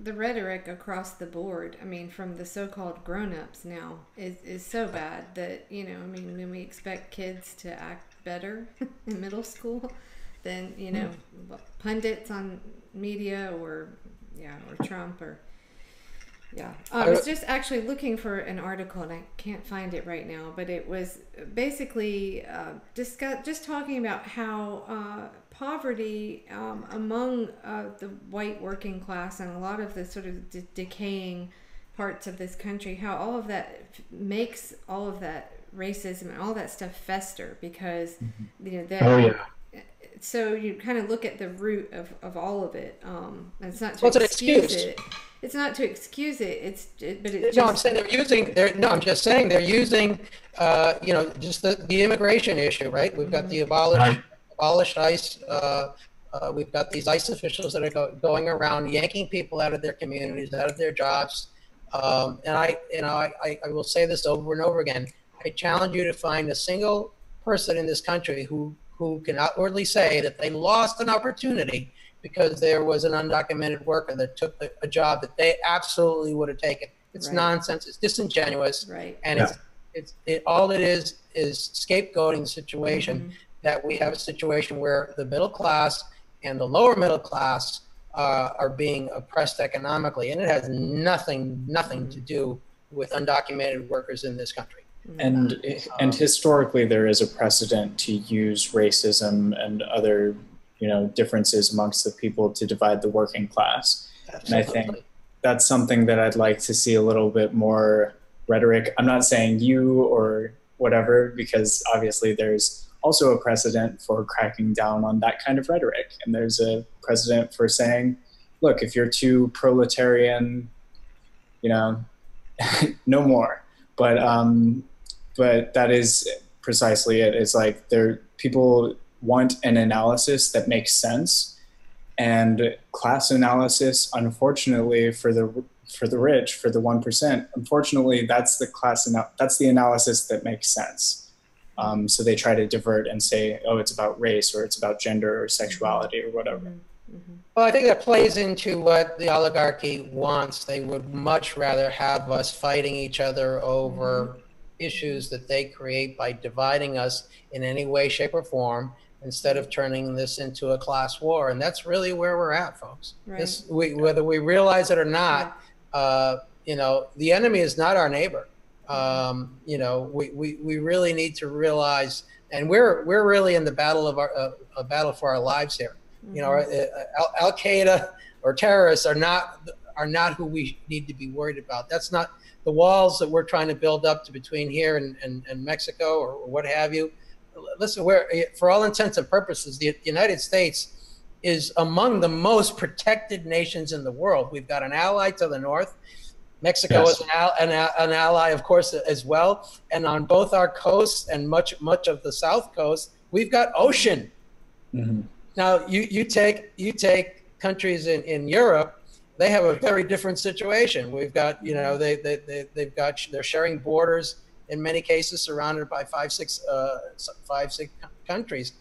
the rhetoric across the board, I mean, from the so-called grown-ups now is so bad that, I mean, when we expect kids to act better in middle school than, pundits on media or Trump or, I was just actually looking for an article and I can't find it right now, but it was basically just talking about how poverty among the white working class and a lot of the sort of decaying parts of this country, how all of that makes all of that racism and all that stuff fester because so you kind of look at the root of all of it. And it's not to excuse it. It's not to excuse it. I'm saying I'm just saying they're using, just the immigration issue, right? We've got the abolished ICE. We've got these ICE officials that are going around yanking people out of their communities, out of their jobs. And I will say this over and over again. I challenge you to find a single person in this country who can outwardly say that they lost an opportunity because there was an undocumented worker that took a job that they absolutely would have taken. It's nonsense. It's disingenuous. Right. And all it is scapegoating the situation that we have a situation where the middle class and the lower middle class are being oppressed economically. And it has nothing to do with undocumented workers in this country. And historically, there is a precedent to use racism and other, differences amongst the people to divide the working class. Absolutely. And I think that's something that I'd like to see a little bit more rhetoric. I'm not saying you or whatever, because obviously there's also a precedent for cracking down on that kind of rhetoric. And there's a precedent for saying, look, if you're too proletarian, no more. But that is precisely it. It's like people want an analysis that makes sense, and class analysis, unfortunately, for the rich, for the 1%, unfortunately, that's the analysis that makes sense. So they try to divert and say, oh, it's about race or it's about gender or sexuality or whatever. Well, I think that plays into what the oligarchy wants. They would much rather have us fighting each other over issues that they create by dividing us in any way, shape, or form, instead of turning this into a class war. And that's really where we're at, folks. Right. Whether we realize it or not, the enemy is not our neighbor. We really need to realize, and we're really in the battle of a battle for our lives here. Al Qaeda or terrorists are not who we need to be worried about. That's not the walls that we're trying to build up to between here and Mexico or what have you. Listen, for all intents and purposes, the United States is among the most protected nations in the world. We've got an ally to the north. Mexico is an ally, of course, as well. And on both our coasts and much of the south coast, we've got ocean. Now, you take countries in Europe, they have a very different situation. We've got, they're sharing borders in many cases, surrounded by five, six countries.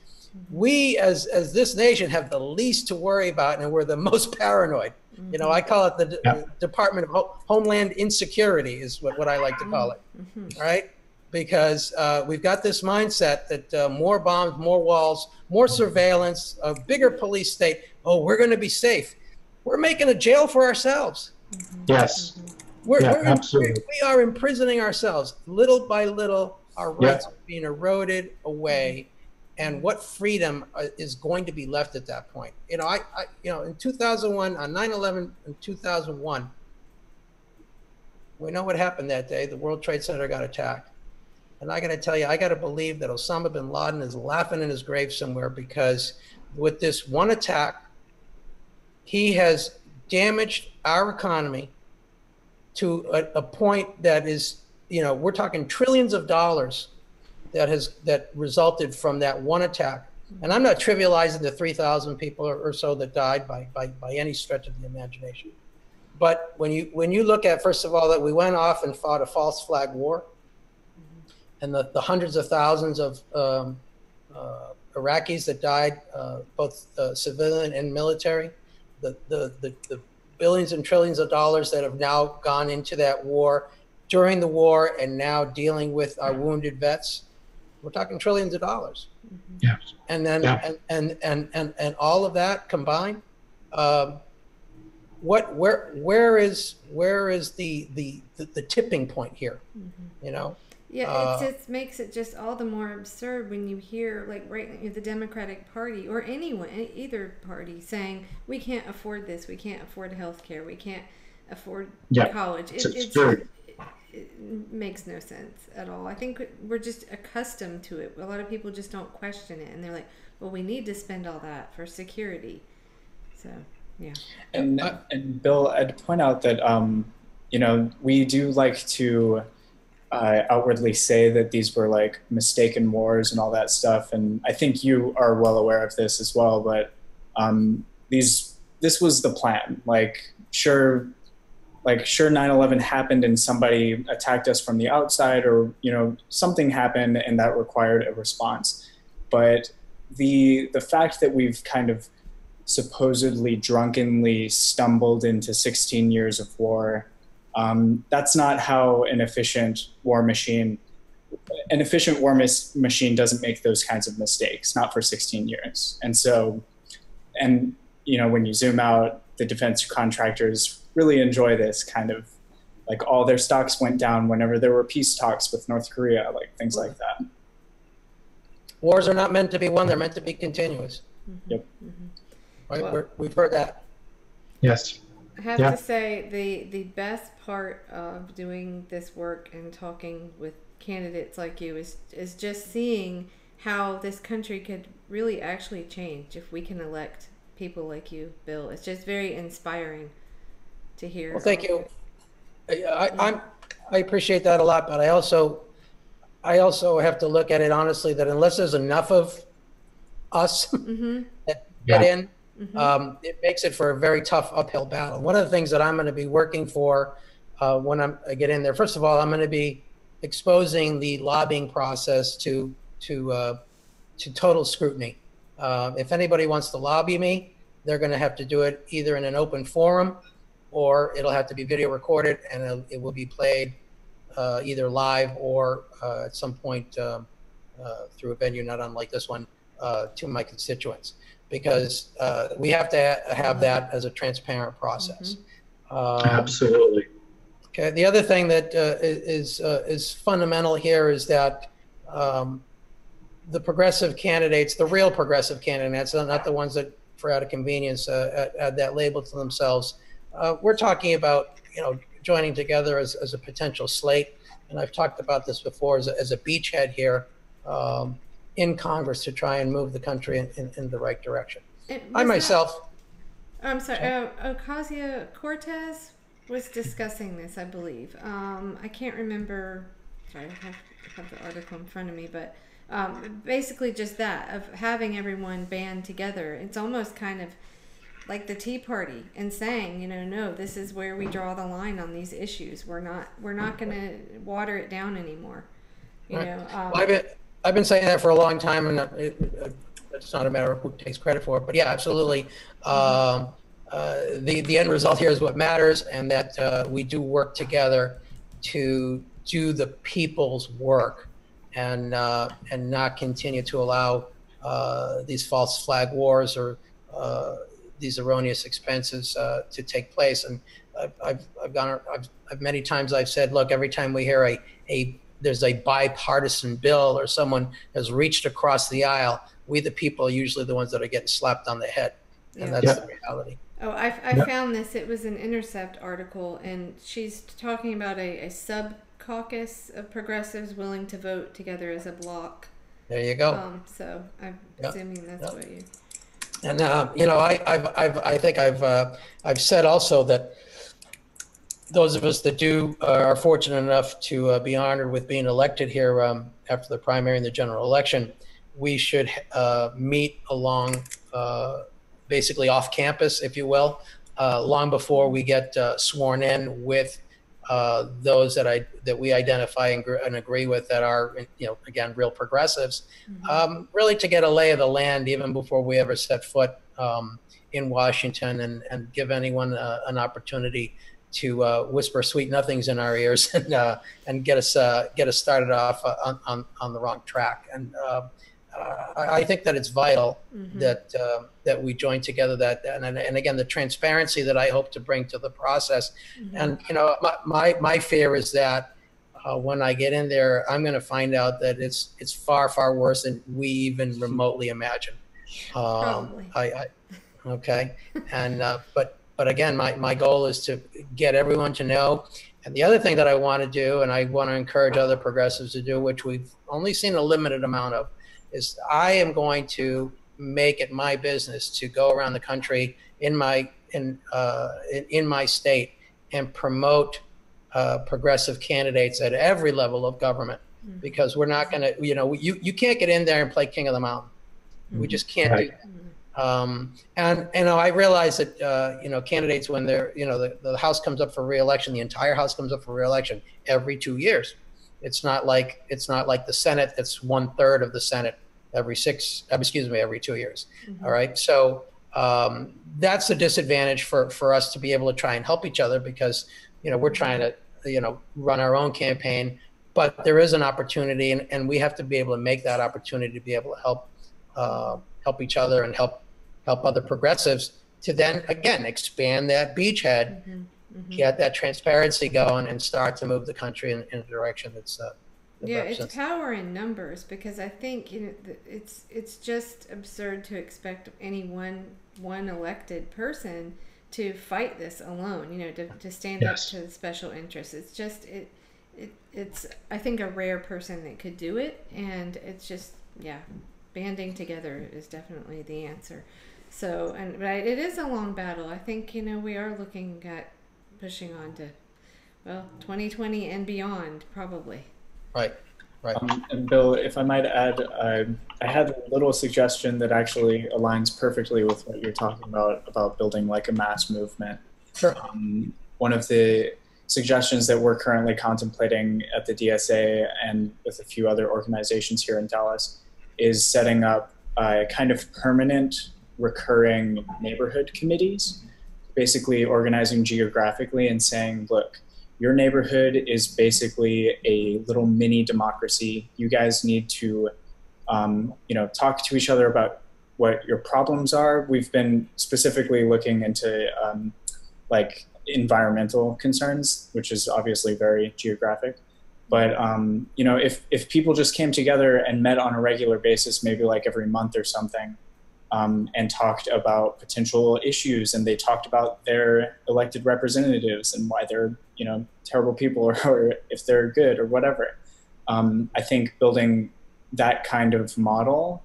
We, as this nation, have the least to worry about, and we're the most paranoid. I call it the Department of Homeland Insecurity is what I like to call it, right? Because we've got this mindset that more bombs, more walls, more surveillance, a bigger police state. Oh, we're going to be safe. We're making a jail for ourselves. Yes. We are imprisoning ourselves. Little by little, our rights are being eroded away. And what freedom is going to be left at that point? In 2001, on 9/11 in 2001, we know what happened that day. The World Trade Center got attacked. And I got to tell you, I got to believe that Osama bin Laden is laughing in his grave somewhere, because with this one attack, he has damaged our economy to a point that is we're talking trillions of dollars that resulted from that one attack. And I'm not trivializing the 3,000 people or so that died by any stretch of the imagination. But when you look at, first of all, that we went off and fought a false flag war, and the hundreds of thousands of Iraqis that died, both civilian and military, the billions and trillions of dollars that have now gone into that war during the war and now dealing with our wounded vets, we're talking trillions of dollars. Yeah. And then and all of that combined, where is the tipping point here? Yeah, it just makes it just all the more absurd when you hear, like, the Democratic Party or anyone, either party, saying we can't afford this, we can't afford health care, we can't afford college. It makes no sense at all. I think we're just accustomed to it. A lot of people just don't question it, and they're like, well, we need to spend all that for security. So, yeah. And Bill, I'd point out that, we do like to outwardly say that these were like mistaken wars and all that stuff. And I think you are well aware of this as well, but this was the plan. Sure, 9/11 happened and somebody attacked us from the outside, or something happened and that required a response. But the fact that we've kind of supposedly drunkenly stumbled into 16 years of war, that's not how an efficient war machine doesn't make those kinds of mistakes, not for 16 years. And so, when you zoom out, the defense contractors really enjoy this kind of, all their stocks went down whenever there were peace talks with North Korea, things like that. Wars are not meant to be won, they're meant to be continuous. Mm-hmm. Yep. Right? Well, we've heard that. Yes. I have to say the best part of doing this work and talking with candidates like you is just seeing how this country could really actually change if we can elect people like you, Bill. It's just very inspiring to hear. Well, thank you. I appreciate that a lot, but I also have to look at it honestly, that unless there's enough of us that get in, it makes it for a very tough uphill battle. One of the things that I'm going to be working for when I get in there, first of all, I'm going to be exposing the lobbying process to total scrutiny. If anybody wants to lobby me, they're going to have to do it either in an open forum, or it'll have to be video recorded, and it will be played either live or at some point through a venue not unlike this one to my constituents, because we have to have that as a transparent process. Absolutely. Okay. The other thing that is fundamental here is that the progressive candidates, the real progressive candidates, not the ones that, for out of convenience, add that label to themselves. We're talking about, joining together as a potential slate, and I've talked about this before, as a beachhead here in Congress to try and move the country in the right direction. I myself. I'm sorry, Ocasio-Cortez was discussing this, I believe. I can't remember. Sorry, I have the article in front of me, but basically just that, of having everyone band together. It's almost kind of like the Tea Party, and saying, no, this is where we draw the line on these issues. We're not going to water it down anymore. Well, I've been saying that for a long time, and it's not a matter of who takes credit for it. But yeah, absolutely. The end result here is what matters, and that we do work together to do the people's work, and not continue to allow these false flag wars or these erroneous expenses to take place. And I've many times I've said, look, every time we hear there's a bipartisan bill or someone has reached across the aisle, we the people are usually the ones that are getting slapped on the head, and that's the reality. Oh, I found this. It was an Intercept article, and she's talking about a sub-caucus of progressives willing to vote together as a bloc. There you go. So I'm assuming that's what you... And I think I've said also that those of us that are fortunate enough to be honored with being elected here after the primary and the general election, we should meet along basically off campus, if you will, long before we get sworn in with those that we identify and agree with that are, again, real progressives, really to get a lay of the land even before we ever set foot in Washington, and give anyone an opportunity to whisper sweet nothings in our ears and get us started off on the wrong track. And I think that it's vital that we join together. And again, the transparency that I hope to bring to the process. And my fear is that when I get in there, I'm going to find out that it's far worse than we even remotely imagine. Okay, and but again, my goal is to get everyone to know. And the other thing that I want to do, and I want to encourage other progressives to do, which we've only seen a limited amount of, is I am going to make it my business to go around the country in my state and promote progressive candidates at every level of government, because we're not going to, you can't get in there and play king of the mountain. We just can't do that. And I realize that candidates, when they're the House comes up for re-election, the entire House comes up for re-election every 2 years. It's not like the Senate, that's 1/3 of the Senate every 2 years. All right, so that's the disadvantage for us to be able to try and help each other, because we're trying to run our own campaign, but there is an opportunity, and we have to be able to make that opportunity to be able to help each other and help other progressives to then again expand that beachhead, get that transparency going, and start to move the country in a direction that's it's power in numbers, because I think it's just absurd to expect any one elected person to fight this alone, to stand up to the special interests. It's just it's I think a rare person that could do it, and it's just banding together is definitely the answer. So, but it is a long battle. I think we are looking at pushing on to 2020 and beyond, probably. Right. And Bill, if I might add, I had a little suggestion that actually aligns perfectly with what you're talking about building like a mass movement. Sure. One of the suggestions that we're currently contemplating at the DSA and with a few other organizations here in Dallas is setting up a kind of permanent recurring neighborhood committees, basically organizing geographically and saying, look, your neighborhood is basically a little mini democracy. You guys need to, talk to each other about what your problems are. We've been specifically looking into like environmental concerns, which is obviously very geographic. But if people just came together and met on a regular basis, maybe like every month or something, and talked about potential issues, and they talked about their elected representatives and why they're terrible people, or if they're good or whatever. I think building that kind of model,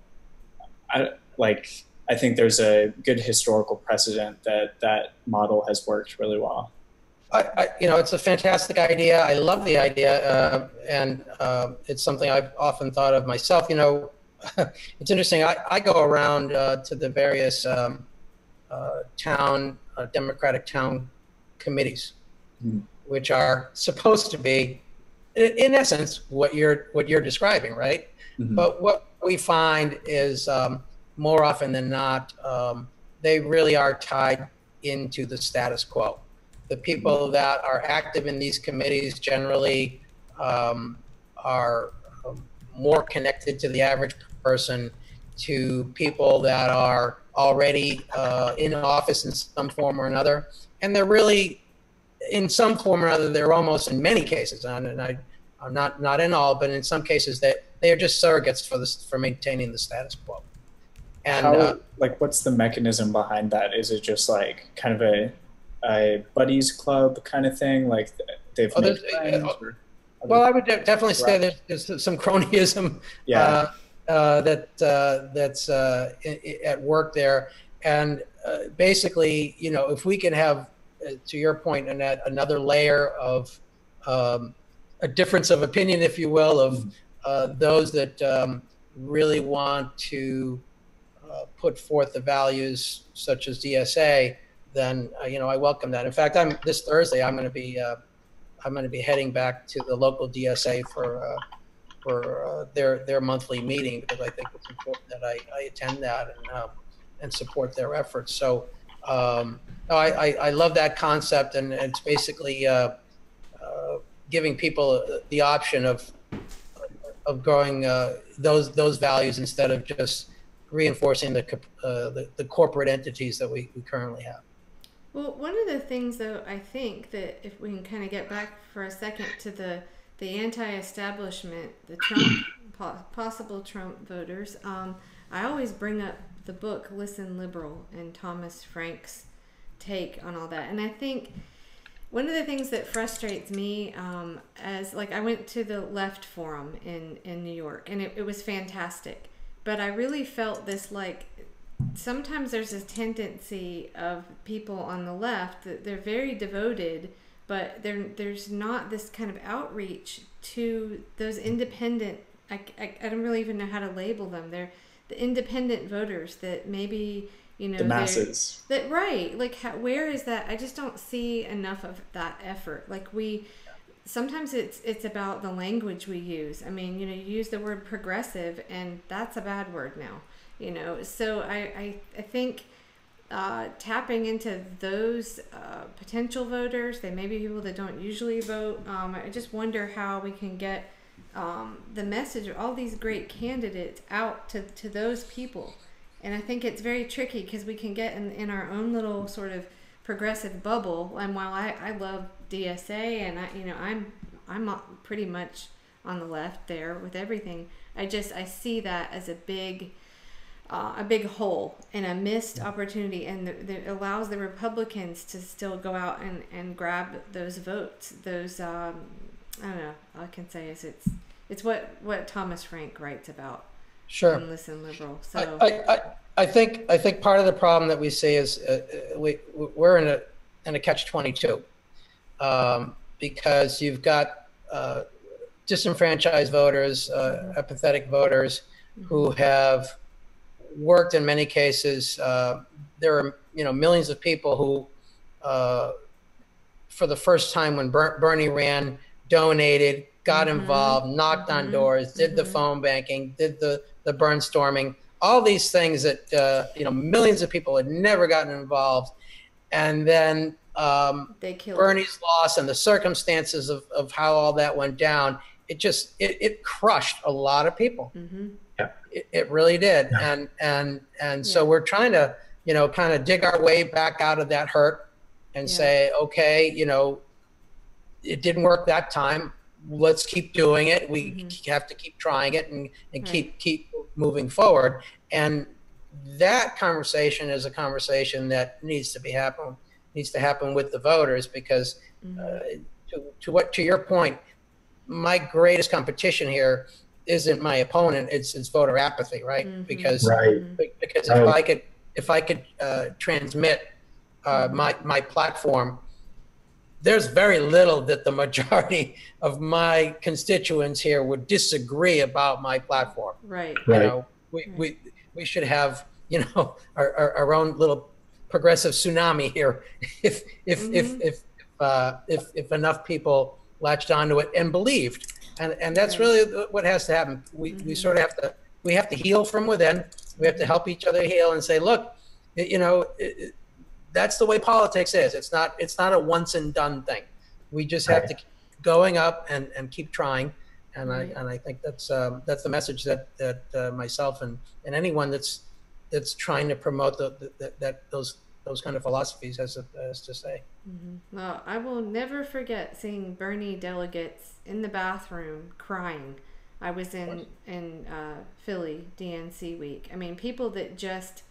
I think there's a good historical precedent that model has worked really well. It's a fantastic idea. I love the idea, and it's something I've often thought of myself. It's interesting. I go around to the various Democratic town committees, which are supposed to be, in essence, what you're describing, right? But what we find is more often than not, they really are tied into the status quo. The people that are active in these committees generally are more connected to the average person, to people that are already in office in some form or another. And they're really, in some form or other, they're almost, in many cases, and I'm not in all, but in some cases, they are just surrogates for maintaining the status quo. And what's the mechanism behind that? Is it just like kind of a buddies club kind of thing? Like they've made friends? Well, I would definitely say there's some cronyism that's at work there. And basically, if we can have to your point, and that another layer of a difference of opinion, if you will, of those that really want to put forth the values such as DSA, then I welcome that. In fact, this Thursday I'm going to be heading back to the local DSA for their monthly meeting, because I think it's important that I attend that and support their efforts. So no, I love that concept, and it's basically giving people the option of growing those values instead of just reinforcing the corporate entities that we currently have. Well, one of the things, though, I think that if we can kind of get back for a second to the anti-establishment, the Trump possible Trump voters, I always bring up the book Listen Liberal and Thomas Frank's take on all that. And I think one of the things that frustrates me, as like I went to the Left Forum in New York, and it was fantastic, but I really felt this, like, sometimes there's this tendency of people on the left that they're very devoted, but there's not this kind of outreach to those independent, I don't really even know how to label them. They're the independent voters that maybe, the masses. That, right. Like, where is that? I just don't see enough of that effort. Like, sometimes it's about the language we use. I mean, you use the word progressive, and that's a bad word now. So I think tapping into those potential voters, they may be people that don't usually vote. I just wonder how we can get the message of all these great candidates out to those people. And I think it's very tricky because we can get in our own little sort of progressive bubble. And while I love DSA, and I'm pretty much on the left there with everything, I see that as a big hole and a missed opportunity, and that allows the Republicans to still go out and grab those votes. Those I don't know. All I can say is it's what Thomas Frank writes about. Sure. In Listen Liberal. So I think part of the problem that we see is we're in a catch-22, because you've got disenfranchised voters, apathetic voters who have worked in many cases. There are millions of people who, for the first time when Bernie ran, donated, got involved, knocked on doors, did the phone banking, did the burnstorming, all these things that millions of people had never gotten involved, and then Bernie's loss and the circumstances of how all that went down, it crushed a lot of people. Yeah. It really did. And so we're trying to, kind of dig our way back out of that hurt and say, okay, it didn't work that time. Let's keep doing it. We have to keep trying it and keep moving forward. And that conversation is a conversation that needs to happen with the voters, because to your point, my greatest competition here isn't my opponent, it's voter apathy, right? Because if I could transmit my platform, there's very little that the majority of my constituents here would disagree about my platform. Right. We should have our own little progressive tsunami here if enough people latched onto it and believed. And that's really what has to happen. We sort of have to heal from within. We have to help each other heal and say, look, that's the way politics is. It's not a once and done thing. We just have to keep going up and keep trying. And I think that's the message that myself and anyone that's trying to promote those kind of philosophies has to say. Well, I will never forget seeing Bernie delegates in the bathroom crying. I was in Philly DNC week. I mean, people that just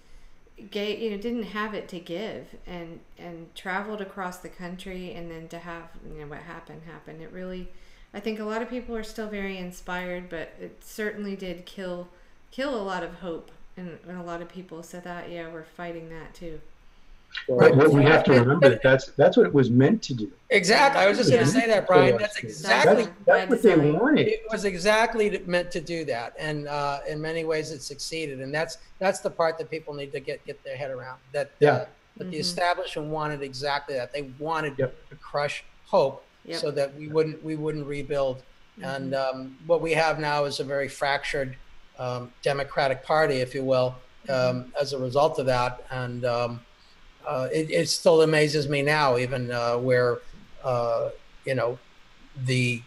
didn't have it to give and traveled across the country, and then to have what happened. It really, I think a lot of people are still very inspired, but it certainly did kill a lot of hope in a lot of people. So that we're fighting that too. But what we have to But- remember, that's what it was meant to do. Exactly. I was just going to say that, Brian. That's exactly. That's what they design. wanted. It was exactly meant to do that, and in many ways, it succeeded. And that's the part that people need to get their head around. That that the establishment wanted exactly that. They wanted to crush hope, so that we wouldn't rebuild. And what we have now is a very fractured Democratic Party, if you will, as a result of that. And it still amazes me now, even where you know, the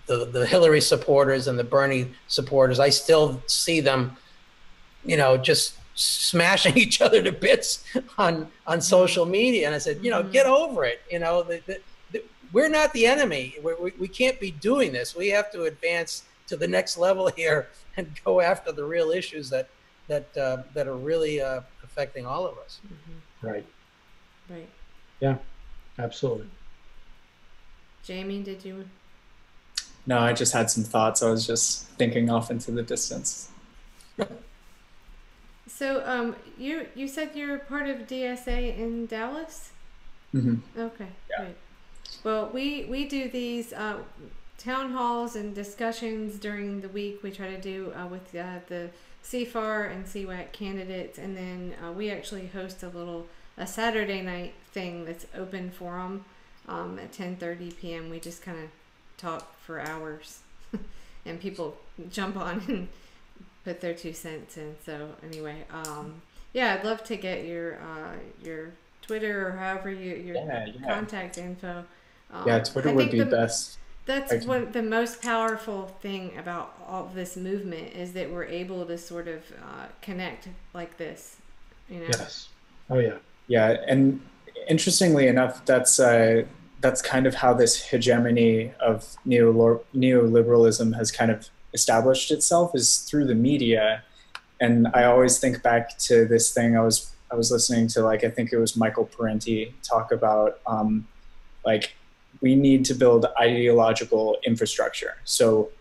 Hillary supporters and the Bernie supporters, I still see them, you know, just smashing each other to bits on social media. And I said, you know, get over it. You know, we're not the enemy. We can't be doing this. We have to advance to the next level here and go after the real issues that are really affecting all of us. Right. Right. Yeah, absolutely. Jamie, did you? No, I just had some thoughts. I was just thinking off into the distance. So, you said you're part of DSA in Dallas? Okay, great. Well, we do these town halls and discussions during the week. We try to do with the CFAR and CWAC candidates, and then we actually host a Saturday night thing that's open forum at 10:30 p.m. We just kind of talk for hours, and people jump on and put their 2 cents in. So anyway, yeah, I'd love to get your Twitter or however your contact info. Twitter would be best. That's what the most powerful thing about all of this movement is, that we're able to sort of connect like this, you know? Yes. Oh yeah. Yeah, and interestingly enough, that's kind of how this hegemony of neoliberalism has kind of established itself, is through the media. And I always think back to this thing I was listening to, like, I think it was Michael Parenti talk about, like, we need to build ideological infrastructure. So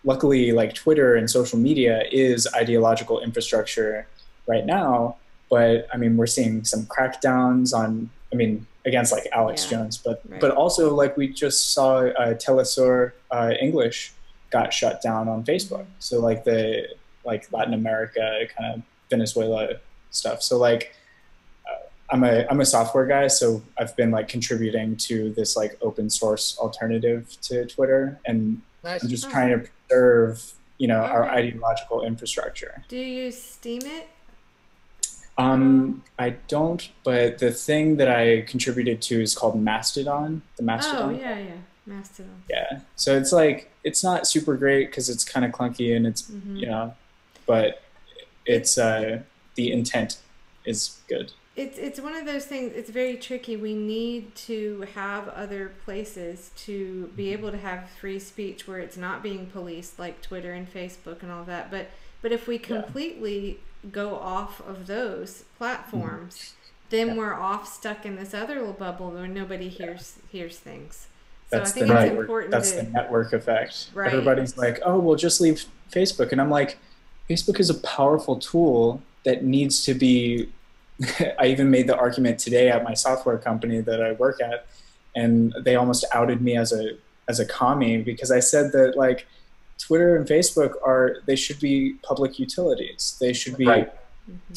luckily, like, Twitter and social media is ideological infrastructure right now. But I mean, we're seeing some crackdowns on, I mean, against like Alex Jones, but also, like, we just saw Telesur English got shut down on Facebook. So like Latin America, kind of Venezuela stuff. So like, I'm a software guy, so I've been like contributing to this like open source alternative to Twitter, and I'm just trying to preserve, you know, our ideological infrastructure. Do you use Steemit? I don't, but the thing that I contributed to is called Mastodon. The Mastodon. Oh yeah, Mastodon. Yeah, so it's like, it's not super great because it's kind of clunky and it's you know, but it's the intent is good. It's one of those things. It's very tricky. We need to have other places to be able to have free speech where it's not being policed, like Twitter and Facebook and all that. But if we completely go off of those platforms, then we're off stuck in this other little bubble where nobody hears things. So That's I think the it's important. That's the network effect. Right. Everybody's like, oh, well, just leave Facebook, and I'm like, Facebook is a powerful tool that needs to be. I even made the argument today at my software company that I work at, and they almost outed me as a commie because I said that, like, Twitter and Facebook they should be public utilities. They should be. Right.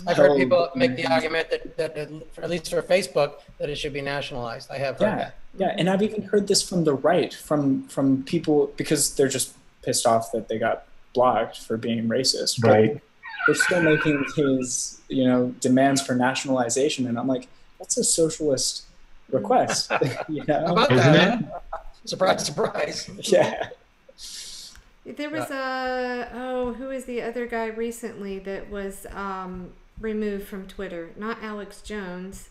I've heard people make the argument that at least for Facebook, that it should be nationalized. I have heard that. Yeah, and I've even heard this from the right, from people, because they're just pissed off that they got blocked for being racist. Right. They're still making these, you know, demands for nationalization, and I'm like, that's a socialist request. You know? How about that? Surprise, surprise. Yeah. There was who is the other guy recently that was removed from Twitter? Not Alex Jones.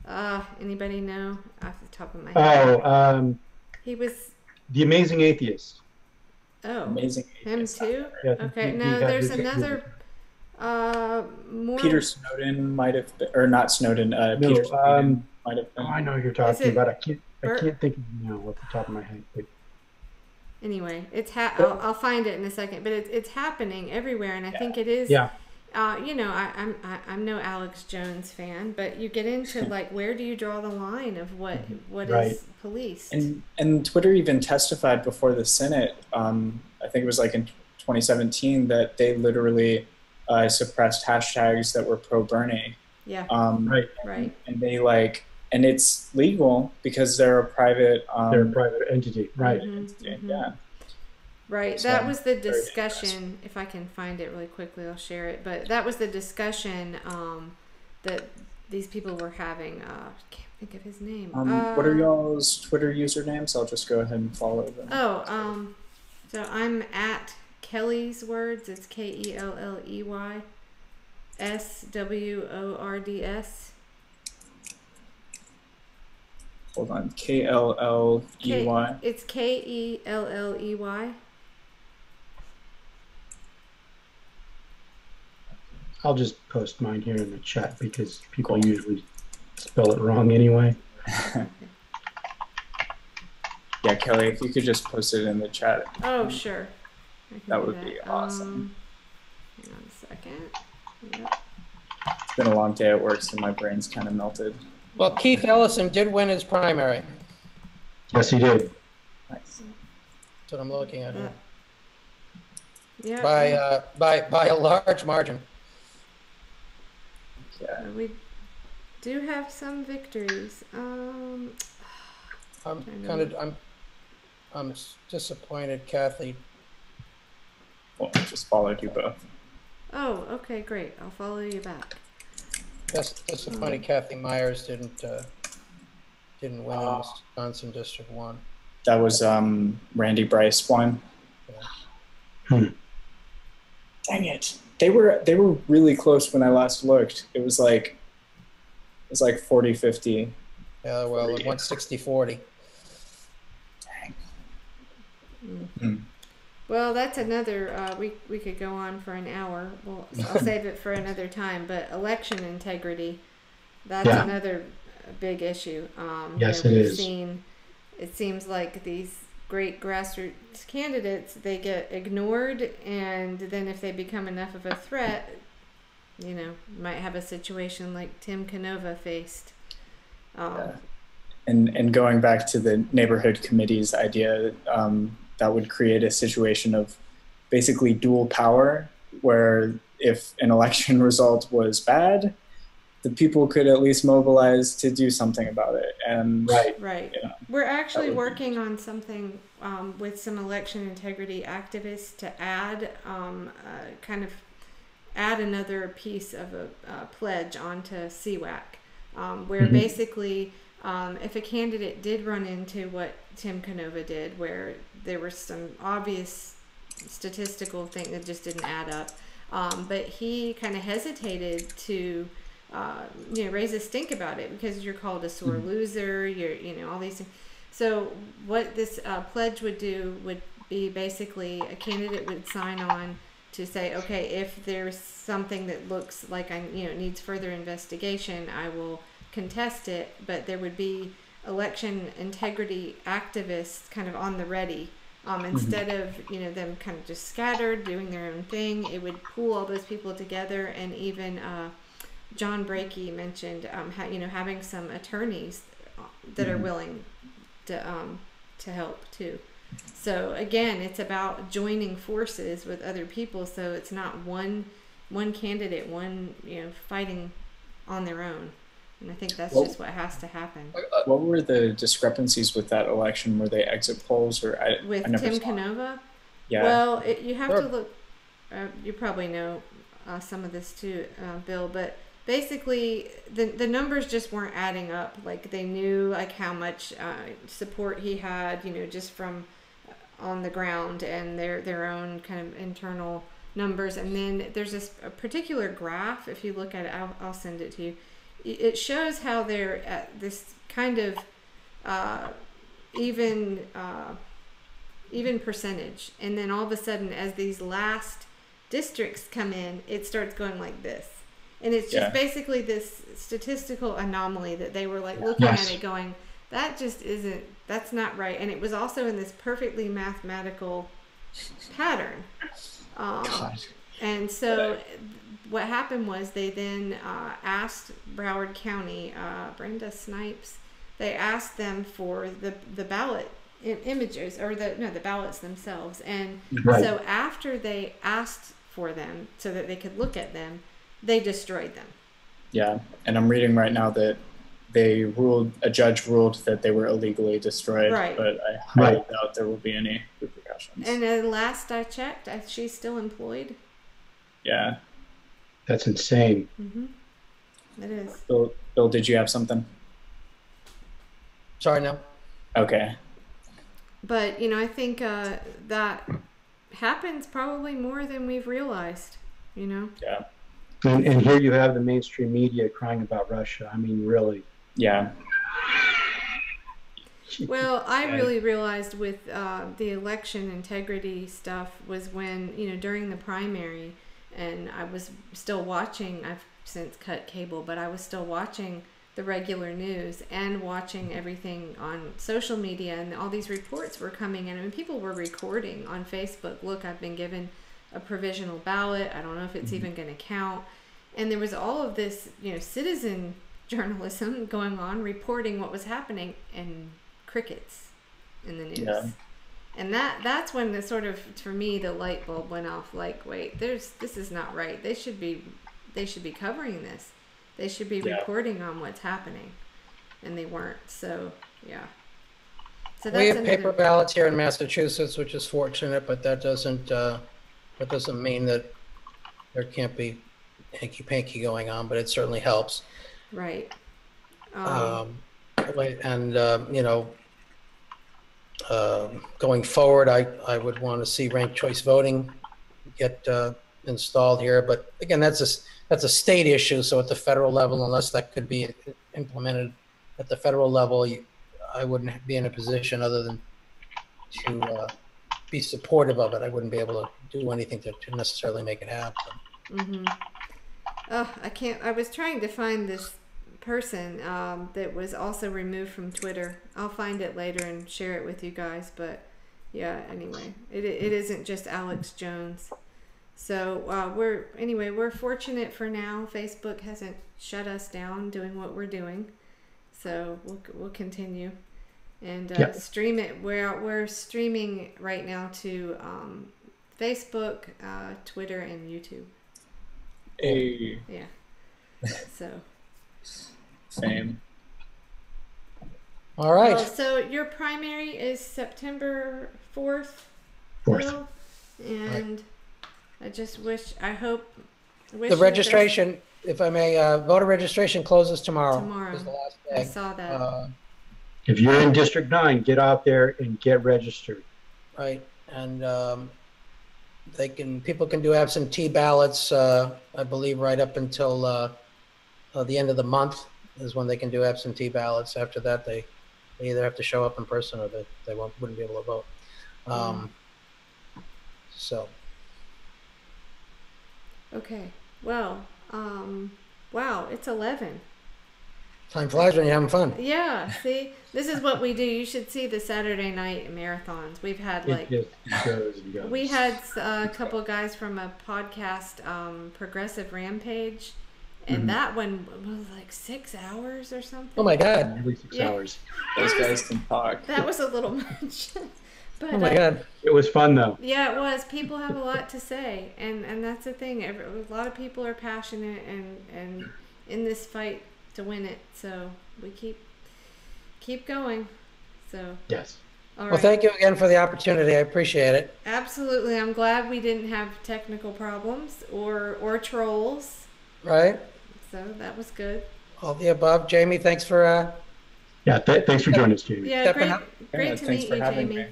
Anybody know off the top of my head? He was The Amazing Atheist. Oh, Amazing. Him too? Yeah, Okay, no, there's another more. Peter Snowden might have been, or not Snowden. Peter Snowden might have been. Oh, I know who you're talking about. I can't think of it now off the top of my head. But anyway, I'll find it in a second, but it's happening everywhere, and I think it is. Yeah. I'm no Alex Jones fan, but you get into like where do you draw the line of what Right. is policed? And Twitter even testified before the Senate. I think it was like in 2017 that they literally suppressed hashtags that were pro Bernie. Yeah. Right. Right. And they like, and it's legal because they're a private. They're a private entity. Right. Entity. Yeah. Right. So, That was the very discussion. If I can find it really quickly, I'll share it. But that was the discussion that these people were having. I can't think of his name. What are y'all's Twitter usernames? I'll just go ahead and follow them. So I'm at Kelly's Words. It's KELLEY SWORDS. Hold on. KLLEY. It's KELLEY. I'll just post mine here in the chat because people usually spell it wrong anyway. Yeah, Kelly, if you could just post it in the chat. Oh, sure. That would be awesome. Hang on a second. Yep. It's been a long day at work, so my brain's kind of melted. Well, Keith Ellison did win his primary. Yes, he did. Nice. That's what I'm looking at here. Yeah. By a large margin. Yeah. We do have some victories. I'm disappointed, Kathy. Well, I just followed you both. Oh, okay, great. I'll follow you back. Disappointed Kathy Myers didn't win in Wisconsin District 1. That was Randy Bryce won. Yeah. Dang it. They were really close when I last looked. It was like 40-50. Yeah, well, it went 60-40. Dang. Well, that's another. We could go on for an hour. Well, I'll save it for another time. But election integrity, that's another big issue. Yes, we've it is. seen. It seems like these great grassroots candidates, they get ignored, and then if they become enough of a threat, might have a situation like Tim Canova faced. And going back to the neighborhood committees idea, that would create a situation of basically dual power, where if an election result was bad, the people could at least mobilize to do something about it. And right. We're actually working on something with some election integrity activists to add add another piece of a pledge onto CWAC, where basically if a candidate did run into what Tim Canova did, where there were some obvious statistical thing that just didn't add up, but he kind of hesitated to raise a stink about it because you're called a sore loser, you're all these things. So what this pledge would do would be basically a candidate would sign on to say, okay, if there's something that looks like needs further investigation, I will contest it, but there would be election integrity activists kind of on the ready. Instead of them kind of just scattered doing their own thing, it would pool all those people together. And even John Brakey mentioned having some attorneys that are willing to help too. So again, it's about joining forces with other people, so it's not one candidate fighting on their own. And I think that's just what has to happen. What were the discrepancies with that election? Were they exit polls or with Tim Canova? Yeah. Well, you have to look. You probably know some of this too, Bill. But basically, the numbers just weren't adding up. Like they knew how much support he had, just from on the ground and their own kind of internal numbers. And then there's a particular graph. If you look at it, I'll send it to you. It shows how they're at this kind of even percentage, and then all of a sudden, as these last districts come in, it starts going like this, and it's just basically this statistical anomaly that they were looking at it, going, that's not right, and it was also in this perfectly mathematical pattern, and so what happened was they then asked Broward County, Brenda Snipes, they asked them for the ballot images, or the ballots themselves. And Right. so after they asked for them so that they could look at them, they destroyed them. Yeah, and I'm reading right now that a judge ruled that they were illegally destroyed, Right. but I highly doubt there will be any repercussions. And last I checked, she's still employed. Yeah. That's insane. It is. Bill, did you have something? Sorry, no. Okay. But, I think that happens probably more than we've realized, Yeah. And here you have the mainstream media crying about Russia. I mean, really. Yeah. Well, I really realized with the election integrity stuff was when, during the primary, and I was still watching, I've since cut cable, but I was still watching the regular news and watching everything on social media, and all these reports were coming in. I mean, people were recording on Facebook, look, I've been given a provisional ballot. I don't know if it's even going to count. And there was all of this, citizen journalism going on, reporting what was happening, and crickets in the news. Yeah. And that's when the sort of, for me, the light bulb went off. Like, wait, this is not right. They should be covering this. They should be reporting on what's happening, and they weren't. So yeah. So We have paper ballots here in Massachusetts, which is fortunate, but that doesn't mean that there can't be hanky-panky going on, but it certainly helps. Right. Going forward, I would want to see ranked choice voting get installed here, but again, that's a state issue. So at the federal level, unless that could be implemented at the federal level, I wouldn't be in a position other than to be supportive of it. I wouldn't be able to do anything to necessarily make it happen. Oh, I can't. I was trying to find this person that was also removed from Twitter. I'll find it later and share it with you guys. But yeah, anyway, it isn't just Alex Jones. So we're fortunate for now. Facebook hasn't shut us down doing what we're doing, so we'll continue and stream it. We're streaming right now to Facebook, Twitter, and YouTube. Hey. Yeah. So. Same. All right. Well, so your primary is September 4th. 4th. And I hope The registration, if I may, voter registration closes tomorrow. Tomorrow. Is the last day. I saw that. If you're in District 9, get out there and get registered. Right, and people can do absentee ballots, I believe, right up until the end of the month is when they can do absentee ballots. After that, they either have to show up in person or they wouldn't be able to vote. So. Okay. Well, wow, it's 11. Time flies when you're having fun. Yeah. See, this is what we do. You should see the Saturday night marathons. We've had It just goes and goes. we had a couple guys from a podcast, Progressive Rampage, and that one was like 6 hours or something. Oh my God. Nearly 6 hours. Those guys can talk. That was a little much. But, Oh my God. It was fun, though. yeah, it was. People have a lot to say, and that's the thing. A lot of people are passionate and in this fight to win it. So we keep going. So Yes. all right. Well, thank you again for the opportunity. I appreciate it. Absolutely. I'm glad we didn't have technical problems or trolls. Right? So that was good. All the above. Jamie, thanks for Yeah, thanks for joining us, Jamie. Yeah, Stepping great, up. great to Thanks meet for you, having Jamie. me.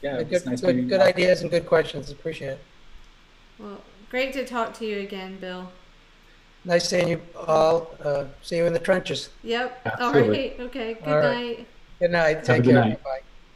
Yeah, it was nice good meeting you. ideas and good questions. Appreciate it. Well, great to talk to you again, Bill. Nice seeing you all. See you in the trenches. Yep. Absolutely. All right. Okay. Good All right. night. Good night. Have a Take good care. night. Bye.